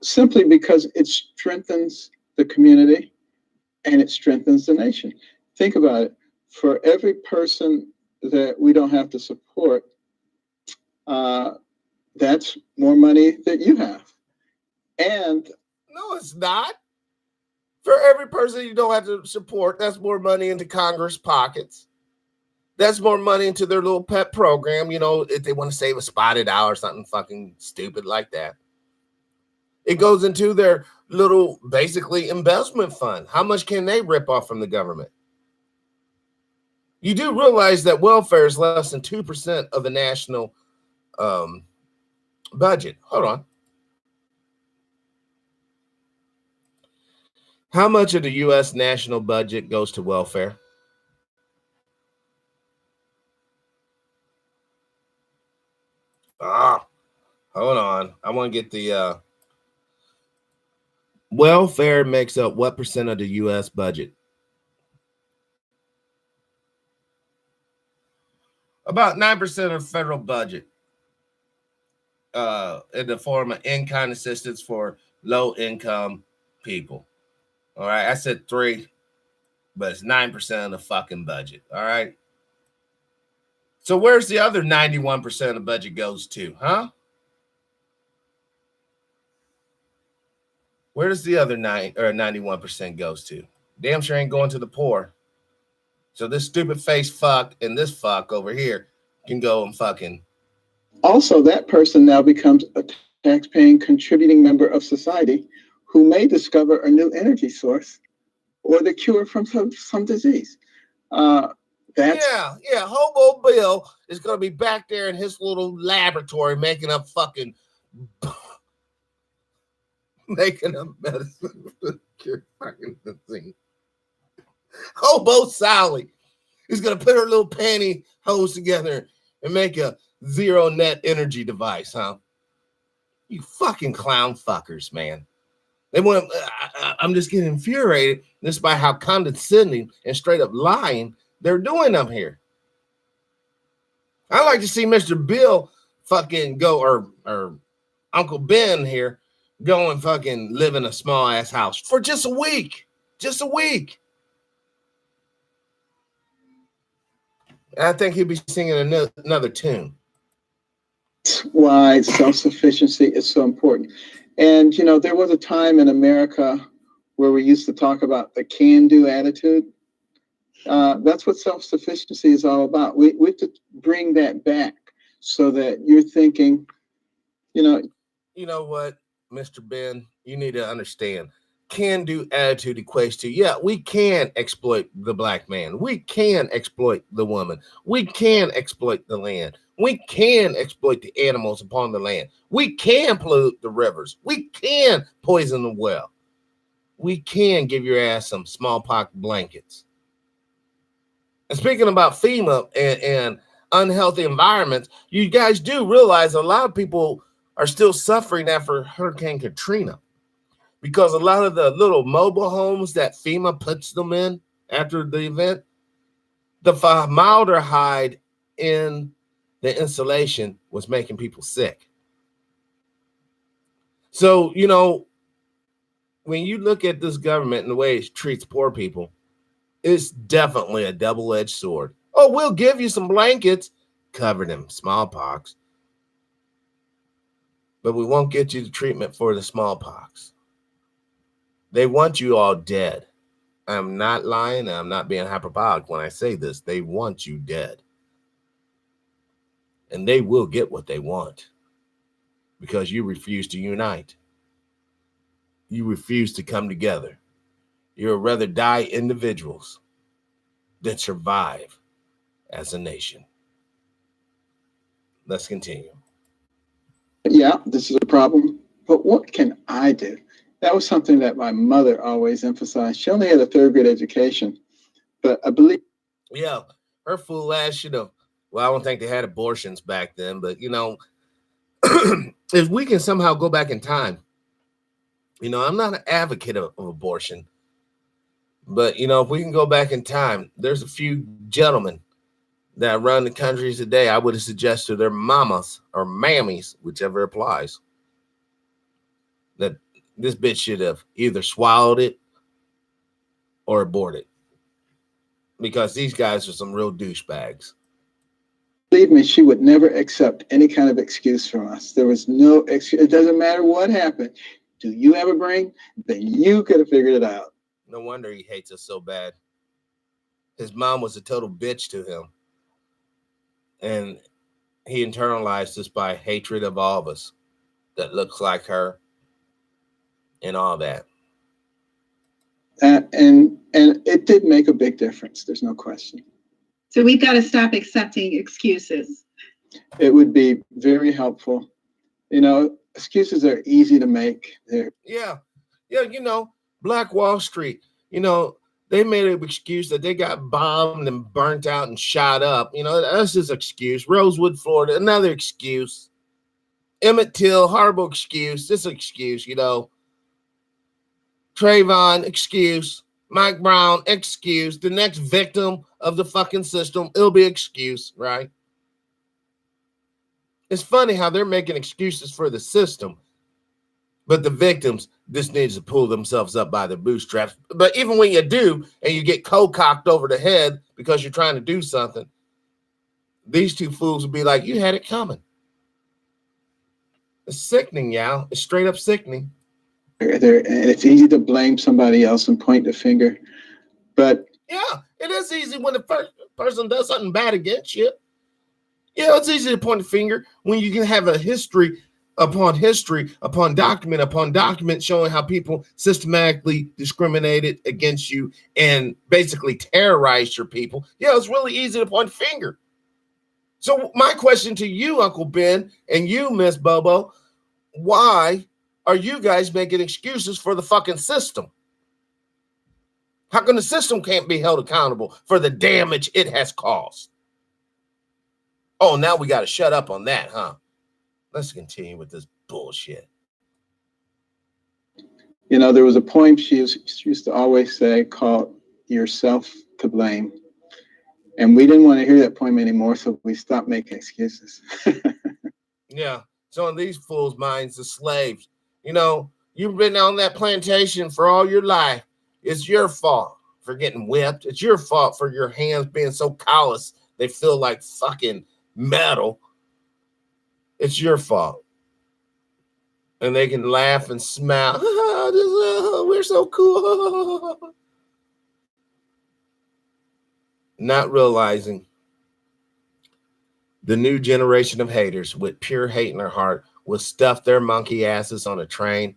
simply because it strengthens the community. it strengthens the nation. Think about it. For every person that we don't have to support, that's more money that you have. And no, it's not. For every person you don't have to support, that's more money into Congress pockets. That's more money into their little pet program, you know, if they want to save a spotted owl or something fucking stupid like that. It goes into their little, basically, investment fund. How much can they rip off from the government? You do realize that welfare is less than 2% of the national budget. Hold on. How much of the U.S. national budget goes to welfare? Hold on. I want to get the welfare makes up what percent of the U.S. budget? About 9% of the federal budget in the form of in-kind assistance for low-income people. All right. I said 3, but it's 9% of the fucking budget. All right. So where's the other 91% of the budget goes to, huh? Where does the other 91% goes to? Damn sure ain't going to the poor. So this stupid face fuck and this fuck over here can go and fucking. Also, that person now becomes a tax-paying, contributing member of society who may discover a new energy source or the cure from some disease. Yeah. Hobo Bill is going to be back there in his little laboratory making up fucking medicine to cure fucking disease. Hobo Sally is going to put her little panty hose together and make a zero net energy device, huh? You fucking clown fuckers, man. They want. I'm just getting infuriated just by how condescending and straight up lying they're doing up here. I like to see Mr. Bill fucking go, or Uncle Ben here, go and fucking live in a small ass house for just a week. Just a week. I think he'll be singing another tune. That's why self-sufficiency is so important. And, you know, there was a time in America where we used to talk about the can-do attitude. That's what self-sufficiency is all about. We have to bring that back so that you're thinking, you know what, Mr. Ben, you need to understand. Can-do attitude equates to, yeah, we can exploit the black man. We can exploit the woman. We can exploit the land. We can exploit the animals upon the land. We can pollute the rivers. We can poison the well. We can give your ass some smallpox blankets. And speaking about FEMA and unhealthy environments, you guys do realize a lot of people are still suffering after Hurricane Katrina because a lot of the little mobile homes that FEMA puts them in after the event, the formaldehyde in the insulation was making people sick. So, you know, when you look at this government and the way it treats poor people, it's definitely a double-edged sword. Oh, we'll give you some blankets, covered in smallpox, but we won't get you the treatment for the smallpox. They want you all dead. I'm not lying. I'm not being hyperbolic when I say this. They want you dead. And they will get what they want because you refuse to unite. You refuse to come together. You'd rather die individuals than survive as a nation. Let's continue. Yeah, this is a problem, but what can I do? That was something that my mother always emphasized. She only had a 3rd grade education, but I believe. Yeah, her fool ass should have. Well, I don't think they had abortions back then, but, you know, if we can somehow go back in time, you know, I'm not an advocate of abortion, but, you know, if we can go back in time, there's a few gentlemen that run the countries today. I would have suggested their mamas or mammies, whichever applies, that this bitch should have either swallowed it or aborted, because these guys are some real douchebags. Believe me, she would never accept any kind of excuse from us. There was no excuse. It doesn't matter what happened. Do you have a brain? Then you could have figured it out. No wonder he hates us so bad. His mom was a total bitch to him. And he internalized this by hatred of all of us that looks like her and all that. And it did make a big difference. There's no question. So we've got to stop accepting excuses. It would be very helpful. You know, excuses are easy to make. Yeah, you know, Black Wall Street, you know, they made an excuse that they got bombed and burnt out and shot up. You know, that's just an excuse. Rosewood, Florida, another excuse. Emmett Till, horrible excuse. This excuse, you know. Trayvon, excuse. Mike Brown, excuse. The next victim of the fucking system, it'll be excuse, right? It's funny how they're making excuses for the system, but the victims just need to pull themselves up by their bootstraps. But even when you do, and you get cocked over the head because you're trying to do something, these two fools will be like, you had it coming. It's sickening, y'all. It's straight up sickening. And it's easy to blame somebody else and point the finger. But yeah, it is easy when the first person does something bad against you. Yeah, it's easy to point the finger when you can have a history upon document showing how people systematically discriminated against you and basically terrorized your people. Yeah, it's really easy to point a finger. So my question to you, Uncle Ben, and you, Miss Bobo, why are you guys making excuses for the fucking system? How come the system can't be held accountable for the damage it has caused? Oh, now we got to shut up on that, huh? Let's continue with this bullshit. You know, there was a poem she used to always say called "Yourself to Blame." And we didn't want to hear that poem anymore, so we stopped making excuses. Yeah, some of these fools' minds are slaves. You know, you've been on that plantation for all your life. It's your fault for getting whipped. It's your fault for your hands being so callous they feel like fucking metal. It's your fault. And they can laugh and smile. We're so cool. Not realizing the new generation of haters with pure hate in their heart will stuff their monkey asses on a train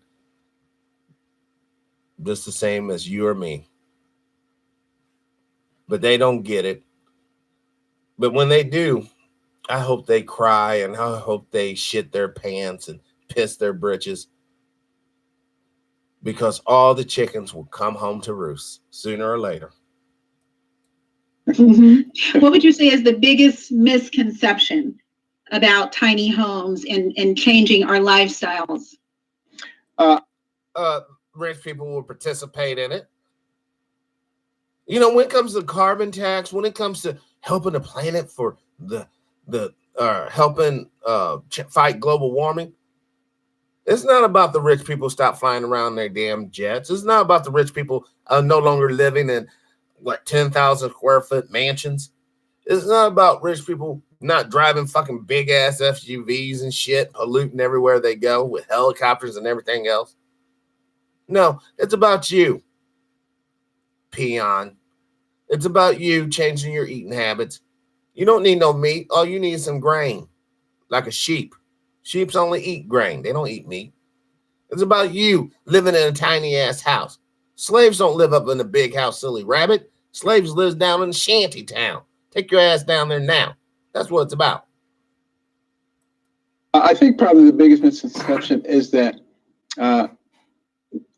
just the same as you or me. But they don't get it. But when they do, I hope they cry and I hope they shit their pants and piss their britches, because all the chickens will come home to roost sooner or later. Mm-hmm. What would you say is the biggest misconception about tiny homes and changing our lifestyles? Rich people will participate in it. You know, when it comes to carbon tax, when it comes to helping the planet for helping fight global warming, it's not about the rich people stop flying around their damn jets. It's not about the rich people no longer living in 10,000 square foot mansions. It's not about rich people not driving fucking big ass SUVs and shit, polluting everywhere they go with helicopters and everything else. No, it's about you, peon. It's about you changing your eating habits. You don't need no meat. All you need is some grain, like a sheep. Sheeps only eat grain. They don't eat meat. It's about you living in a tiny ass house. Slaves don't live up in a big house, silly rabbit. Slaves live down in a shanty town. Take your ass down there now. That's what it's about. I think probably the biggest misconception is that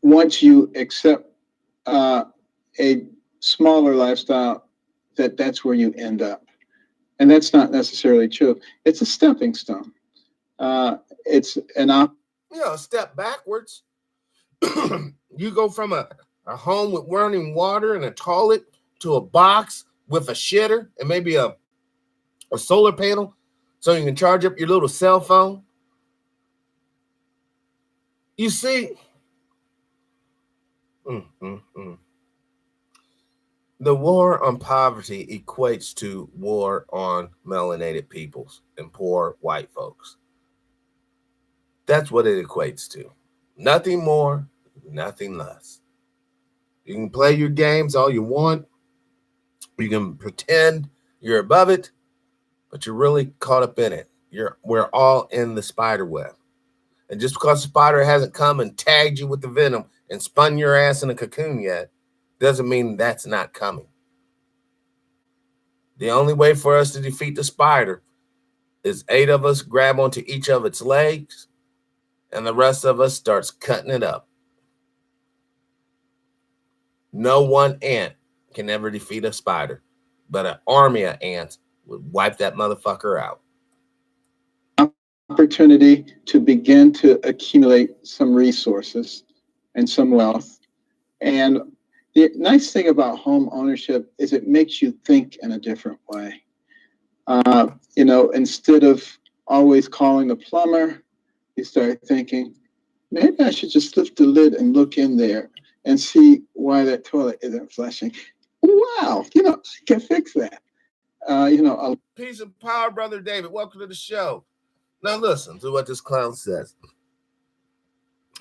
once you accept a smaller lifestyle, that's where you end up. And that's not necessarily true. It's a stepping stone. It's a step backwards. You go from a home with running water and a toilet to a box with a shitter and maybe a solar panel so you can charge up your little cell phone. You see, The war on poverty equates to war on melanated peoples and poor white folks. That's what it equates to. Nothing more, nothing less. You can play your games all you want. You can pretend you're above it, but you're really caught up in it. We're all in the spider web. And just because the spider hasn't come and tagged you with the venom and spun your ass in a cocoon yet, doesn't mean that's not coming. The only way for us to defeat the spider is 8 of us grab onto each of its legs, and the rest of us starts cutting it up. No one ant can ever defeat a spider, but an army of ants would wipe that motherfucker out. Opportunity to begin to accumulate some resources and some wealth. And the nice thing about home ownership is it makes you think in a different way. Instead of always calling the plumber, you start thinking, maybe I should just lift the lid and look in there and see why that toilet isn't flushing. Wow, I can fix that. Peace and power, Brother David. Welcome to the show. Now listen to what this clown says.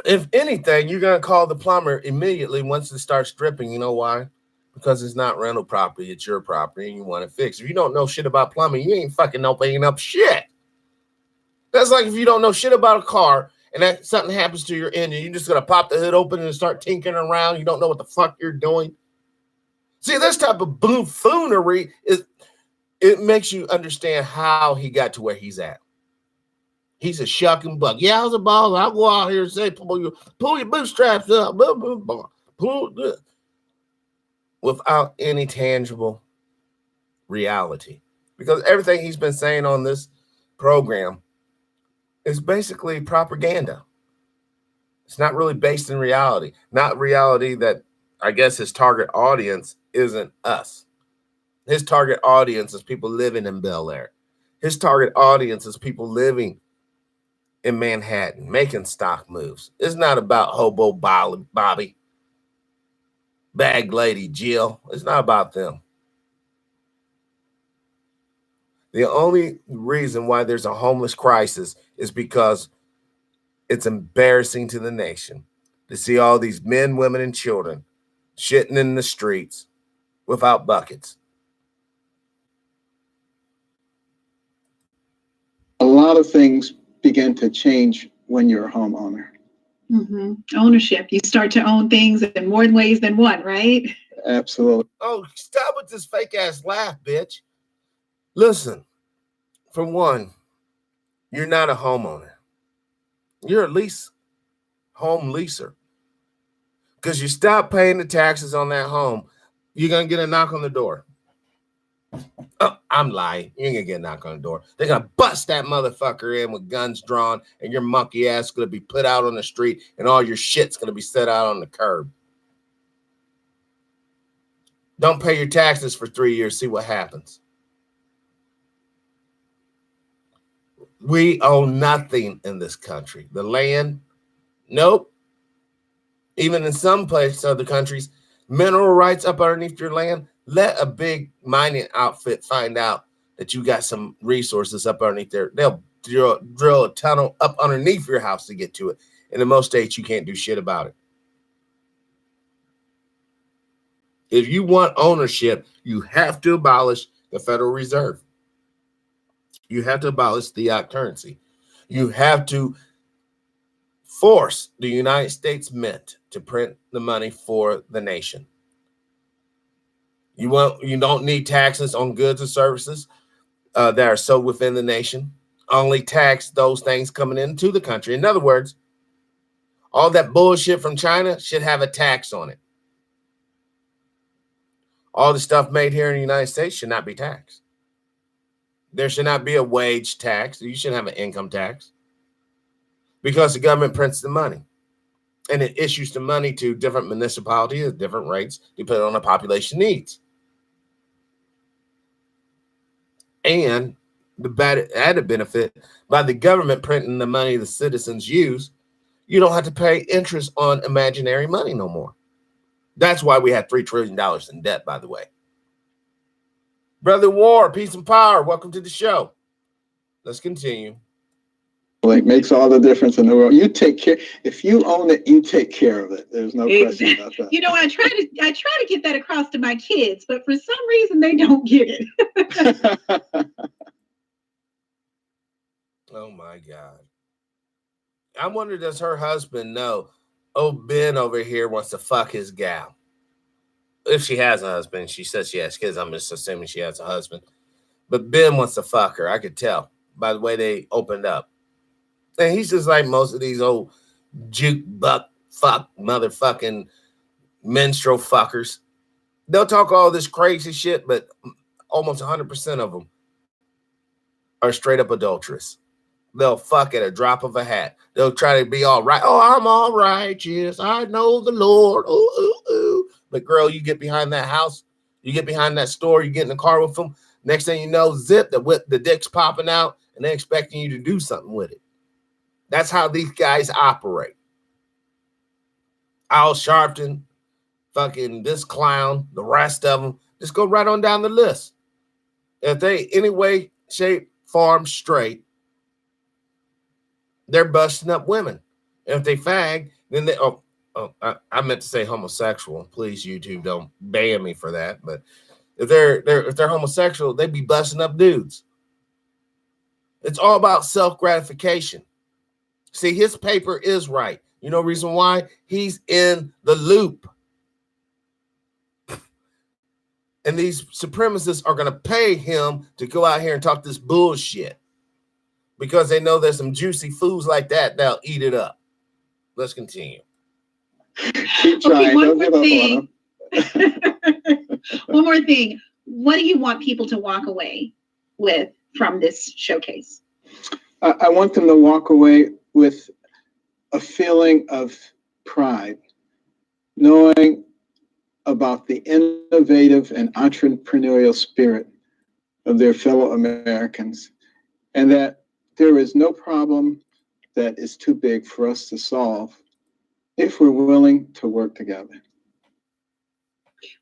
If anything, you're going to call the plumber immediately once it starts dripping. You know why? Because it's not rental property. It's your property and you want it fixed. If you don't know shit about plumbing, you ain't fucking opening up shit. That's like if you don't know shit about a car and that something happens to your engine, you're just going to pop the hood open and start tinkering around. You don't know what the fuck you're doing. See, this type of buffoonery, it makes you understand how he got to where he's at. He's a shucking buck. Yeah, I was a baller. I'll go out here and say, pull your bootstraps up. Without any tangible reality. Because everything he's been saying on this program is basically propaganda. It's not really based in reality. Not reality that I guess his target audience isn't us. His target audience is people living in Bel Air. His target audience is people living in Manhattan, making stock moves. It's not about hobo Bobby, bag lady Jill. It's not about them. The only reason why there's a homeless crisis is because it's embarrassing to the nation to see all these men, women, and children shitting in the streets without buckets. A lot of things begin to change when you're a homeowner. Mm-hmm. Ownership. You start to own things in more ways than one, right? Absolutely. Oh, stop with this fake ass laugh, bitch. Listen, for one, you're not a homeowner. You're a home leaser. Because you stop paying the taxes on that home, you're going to get a knock on the door. Oh, I'm lying. You ain't going to get a knock on the door. They're going to bust that motherfucker in with guns drawn, and your monkey ass is going to be put out on the street, and all your shit's going to be set out on the curb. Don't pay your taxes for 3 years. See what happens. We own nothing in this country. The land, nope. Even in some places, other countries, mineral rights up underneath your land. Let a big mining outfit find out that you got some resources up underneath there. They'll drill a tunnel up underneath your house to get to it. And in most states, you can't do shit about it. If you want ownership, you have to abolish the Federal Reserve. You have to abolish the fiat currency. You have to force the United States Mint to print the money for the nation. You don't need taxes on goods or services that are sold within the nation. Only tax those things coming into the country. In other words, all that bullshit from China should have a tax on it. All the stuff made here in the United States should not be taxed. There should not be a wage tax. You shouldn't have an income tax because the government prints the money and it issues the money to different municipalities at different rates depending on the population needs. And the added benefit, by the government printing the money the citizens use, you don't have to pay interest on imaginary money no more. That's why we had $3 trillion in debt, by the way. Brother War, peace and power. Welcome to the show. Let's continue. It makes all the difference in the world. You take care. If you own it, you take care of it. There's no question about that. You know, I try to get that across to my kids, but for some reason they don't get it. Oh my God. I wonder, does her husband know, oh, Ben over here wants to fuck his gal? If she has a husband, she says she has kids. I'm just assuming she has a husband. But Ben wants to fuck her. I could tell by the way they opened up. And he's just like most of these old juke buck fuck motherfucking menstrual fuckers. They'll talk all this crazy shit, but almost 100% of them are straight up adulterous. They'll fuck at a drop of a hat. They'll try to be all right. Oh, I'm all righteous. I know the Lord. Ooh, ooh, ooh. But girl, you get behind that house, you get behind that store, you get in the car with them. Next thing you know, zip, the dick's popping out, and they're expecting you to do something with it. That's how these guys operate. Al Sharpton, fucking this clown, the rest of them, just go right on down the list. If they any way, shape, form, straight, they're busting up women. And if they fag, then they I meant to say homosexual. Please, YouTube, don't ban me for that. But if they're homosexual, they be busting up dudes. It's all about self-gratification. See, his paper is right. You know reason why? He's in the loop. And these supremacists are going to pay him to go out here and talk this bullshit because they know there's some juicy foods like that that'll eat it up. Let's continue. Keep trying. Okay, one Don't more give up thing. on them. One more thing. What do you want people to walk away with from this showcase? I want them to walk away with a feeling of pride, knowing about the innovative and entrepreneurial spirit of their fellow Americans, and that there is no problem that is too big for us to solve if we're willing to work together.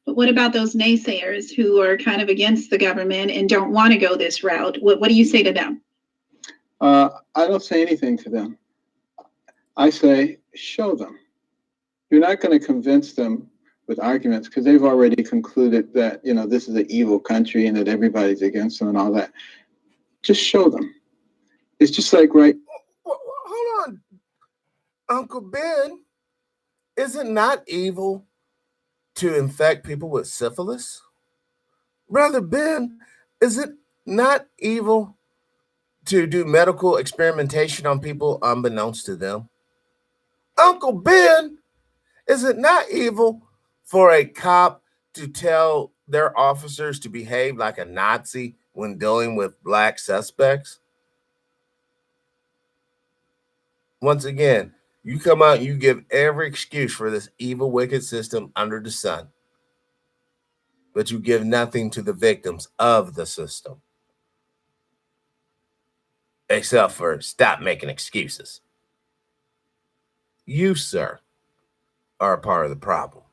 But what about those naysayers who are kind of against the government and don't want to go this route? What do you say to them? I don't say anything to them. I say, show them. You're not going to convince them with arguments because they've already concluded that, you know, this is an evil country and that everybody's against them and all that. Just show them. It's just like, right. Hold on. Uncle Ben, is it not evil to infect people with syphilis? Brother Ben, is it not evil to do medical experimentation on people unbeknownst to them? Uncle Ben, is it not evil for a cop to tell their officers to behave like a Nazi when dealing with black suspects? Once again, you come out and you give every excuse for this evil, wicked system under the sun, but you give nothing to the victims of the system. Except for stop making excuses. You, sir, are a part of the problem.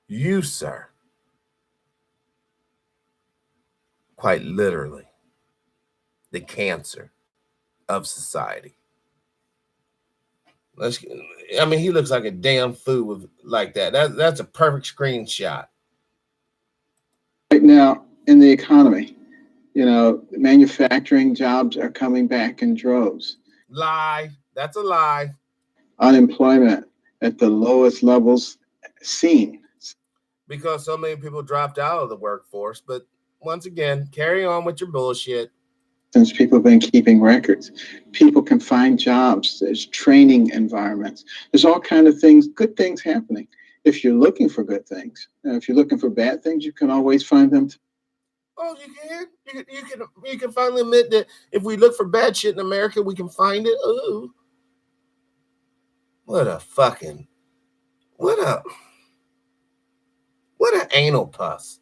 You, sir, quite literally, the cancer of society. I mean, he looks like a damn fool with like that. That's a perfect screenshot. Right now in the economy, you know, manufacturing jobs are coming back in droves. Lie. That's a lie. Unemployment at the lowest levels seen. Because so many people dropped out of the workforce. But once again, carry on with your bullshit. Since people have been keeping records, people can find jobs. There's training environments. There's all kinds of things, good things happening. If you're looking for good things, and if you're looking for bad things, you can always find them. Oh, you can? You can finally admit that if we look for bad shit in America, we can find it. Ooh. What an anal pus.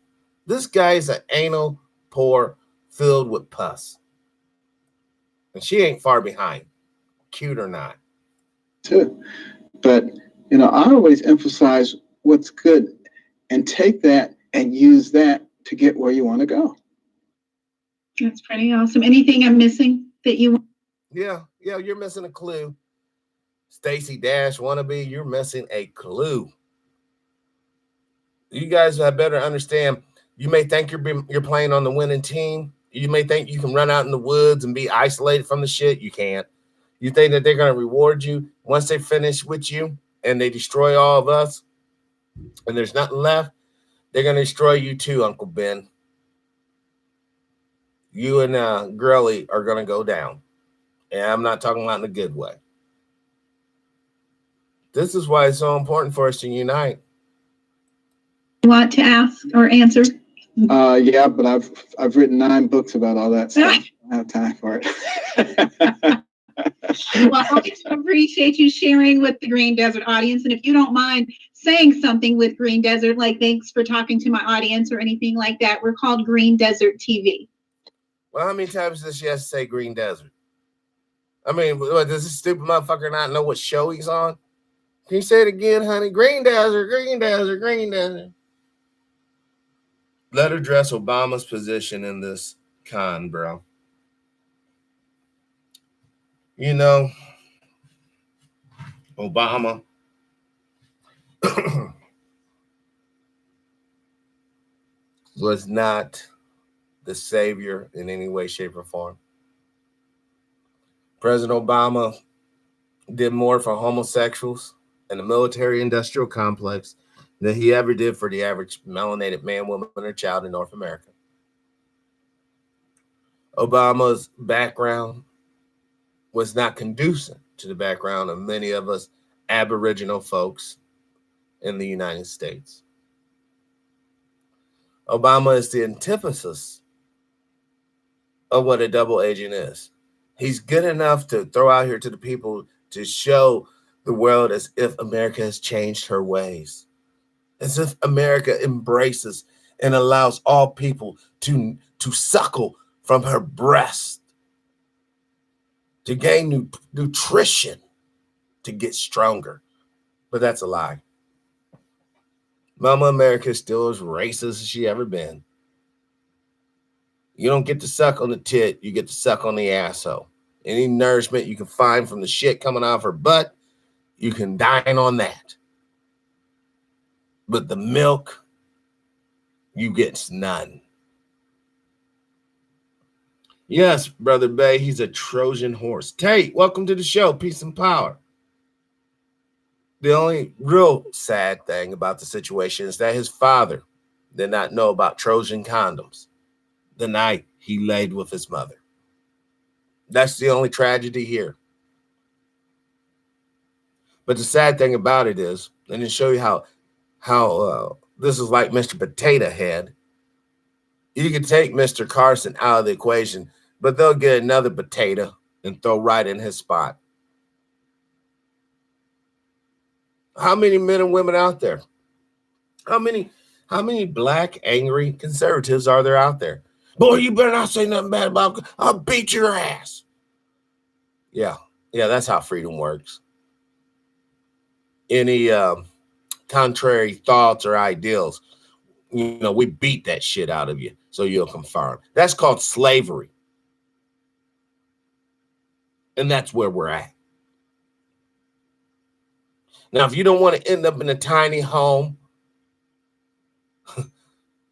This guy is an anal pore filled with pus. And she ain't far behind, cute or not. Too. But, you know, I always emphasize what's good and take that and use that to get where you want to go. That's pretty awesome. Anything I'm missing that you want? Yeah, you're missing a clue. Stacy Dash wannabe, you're missing a clue. You guys have better understand. You may think you're playing on the winning team. You may think you can run out in the woods and be isolated from the shit. You can't. You think that they're going to reward you once they finish with you and they destroy all of us and there's nothing left? They're going to destroy you too, Uncle Ben. You and Gurley are going to go down. And I'm not talking about in a good way. This is why it's so important for us to unite. Want to ask or answer? Yeah, but I've written 9 books about all that stuff. I don't have time for it. Well, I appreciate you sharing with the Green Desert audience. And if you don't mind saying something with Green Desert, like thanks for talking to my audience or anything like that, we're called Green Desert TV. Well, how many times does she have to say Green Desert? I mean, what, does this stupid motherfucker not know what show he's on? Can you say it again, honey? Green Desert, Green Desert, Green Desert. Let her address Obama's position in this con, bro. You know, Obama was not the savior in any way, shape, or form. President Obama did more for homosexuals and the military-industrial complex than he ever did for the average melanated man, woman, or child in North America. Obama's background was not conducive to the background of many of us Aboriginal folks in the United States. Obama is the antithesis of what a double agent is. He's good enough to throw out here to the people to show the world as if America has changed her ways, as if America embraces and allows all people to suckle from her breast, to gain nutrition, to get stronger. But that's a lie. Mama America is still as racist as she ever been. You don't get to suck on the tit, you get to suck on the asshole. Any nourishment you can find from the shit coming out of her butt, you can dine on that. But the milk, you get none. Yes, Brother Bay, he's a Trojan horse. Tate, welcome to the show. Peace and power. The only real sad thing about the situation is that his father did not know about Trojan condoms the night he laid with his mother. That's the only tragedy here. But the sad thing about it is, and to show you how this is like Mr. Potato Head, you can take Mr. Carson out of the equation, but they'll get another potato and throw right in his spot. How many men and women out there? How many black, angry conservatives are there out there? Boy, you better not say nothing bad about, I'll beat your ass. Yeah, that's how freedom works. Any contrary thoughts or ideals, we beat that shit out of you so you'll conform. That's called slavery. And that's where we're at. Now, if you don't want to end up in a tiny home,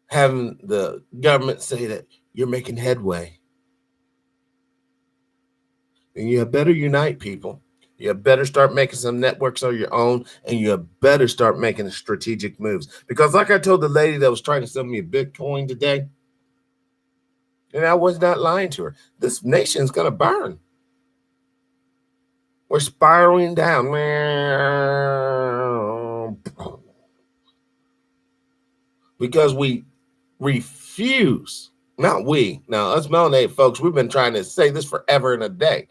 having the government say that you're making headway, then you better unite, people. You better start making some networks on your own, and you better start making strategic moves. Because like I told the lady that was trying to sell me a Bitcoin today, and I was not lying to her, this nation's going to burn. We're spiraling down. Because we refuse, not we, now us melanated folks, we've been trying to say this forever and a day.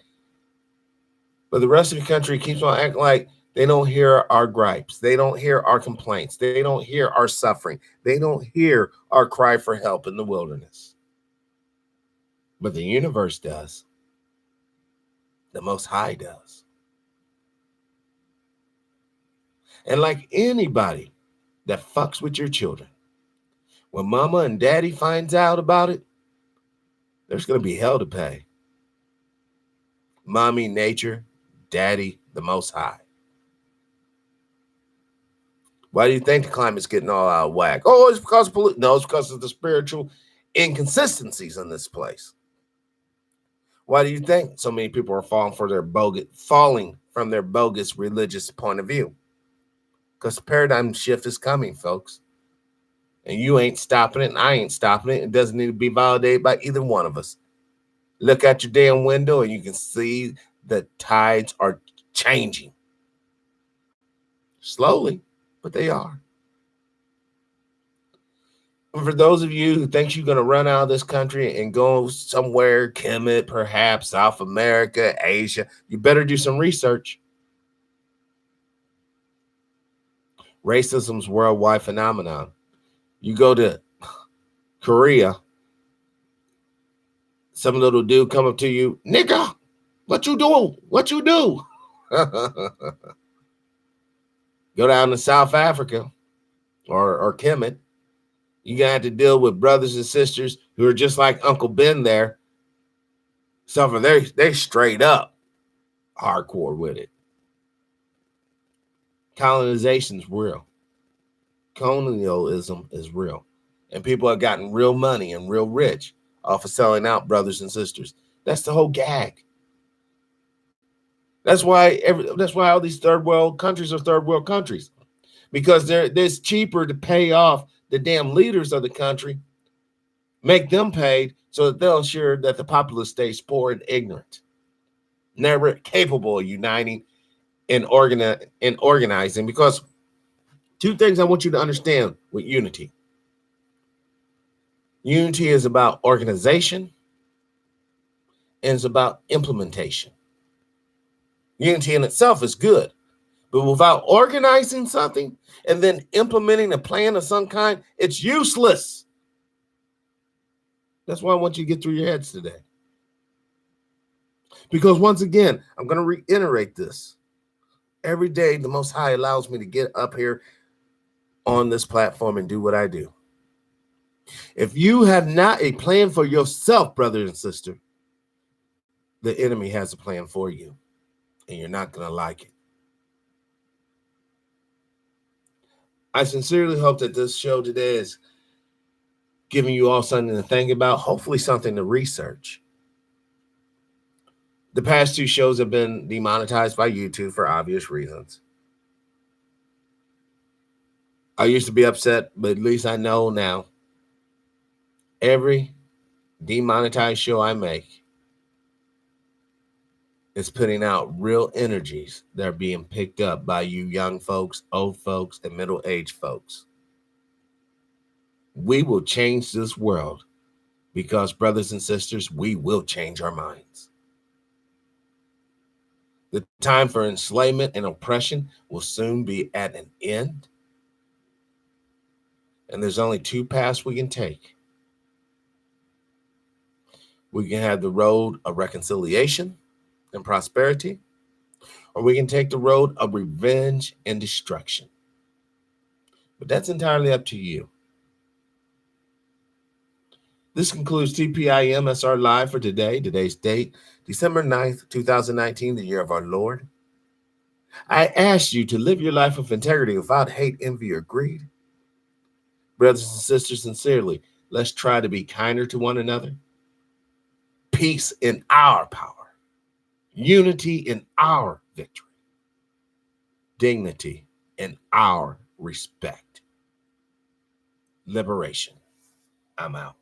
But the rest of the country keeps on acting like they don't hear our gripes. They don't hear our complaints. They don't hear our suffering. They don't hear our cry for help in the wilderness. But the universe does. The Most High does. And like anybody that fucks with your children. When mama and daddy finds out about it, there's going to be hell to pay. Mommy, nature, daddy, the Most High. Why do you think the climate's getting all out of whack? Oh, it's because of no, it's because of the spiritual inconsistencies in this place. Why do you think so many people are falling from their bogus religious point of view? Because the paradigm shift is coming, folks. And you ain't stopping it, and I ain't stopping it. It doesn't need to be validated by either one of us. Look out your damn window and you can see the tides are changing. Slowly, but they are. And for those of you who think you're going to run out of this country and go somewhere, Kemet, perhaps South America, Asia, you better do some research. Racism's worldwide phenomenon. You go to Korea, some little dude come up to you, nigga, what you do? What you do? Go down to South Africa or Kemet. You're going to have to deal with brothers and sisters who are just like Uncle Ben there. So they straight up hardcore with it. Colonization's real. Colonialism is real. And people have gotten real money and real rich off of selling out brothers and sisters. That's the whole gag. That's why all these third world countries are third world countries. Because it's cheaper to pay off the damn leaders of the country, make them paid so that they'll ensure that the populace stays poor and ignorant, never capable of uniting and organizing. Because two things I want you to understand with unity. Unity is about organization and it's about implementation. Unity in itself is good, but without organizing something and then implementing a plan of some kind, it's useless. That's why I want you to get through your heads today. Because once again, I'm going to reiterate this. Every day, the Most High allows me to get up here on this platform and do what I do. If you have not a plan for yourself, brother and sister, the enemy has a plan for you, and you're not going to like it. I sincerely hope that this show today is giving you all something to think about, hopefully something to research. The past two shows have been demonetized by YouTube for obvious reasons. I used to be upset, but at least I know now every demonetized show I make is putting out real energies that are being picked up by you young folks, old folks, and middle-aged folks. We will change this world because, brothers and sisters, we will change our minds. The time for enslavement and oppression will soon be at an end. And there's only two paths we can take. We can have the road of reconciliation and prosperity, or we can take the road of revenge and destruction. But that's entirely up to you. This concludes TPIM SR Live for today. Today's date, December 9th, 2019, the year of our Lord. I ask you to live your life with integrity without hate, envy, or greed. Brothers and sisters, sincerely, let's try to be kinder to one another. Peace in our power. Unity in our victory. Dignity in our respect. Liberation. I'm out.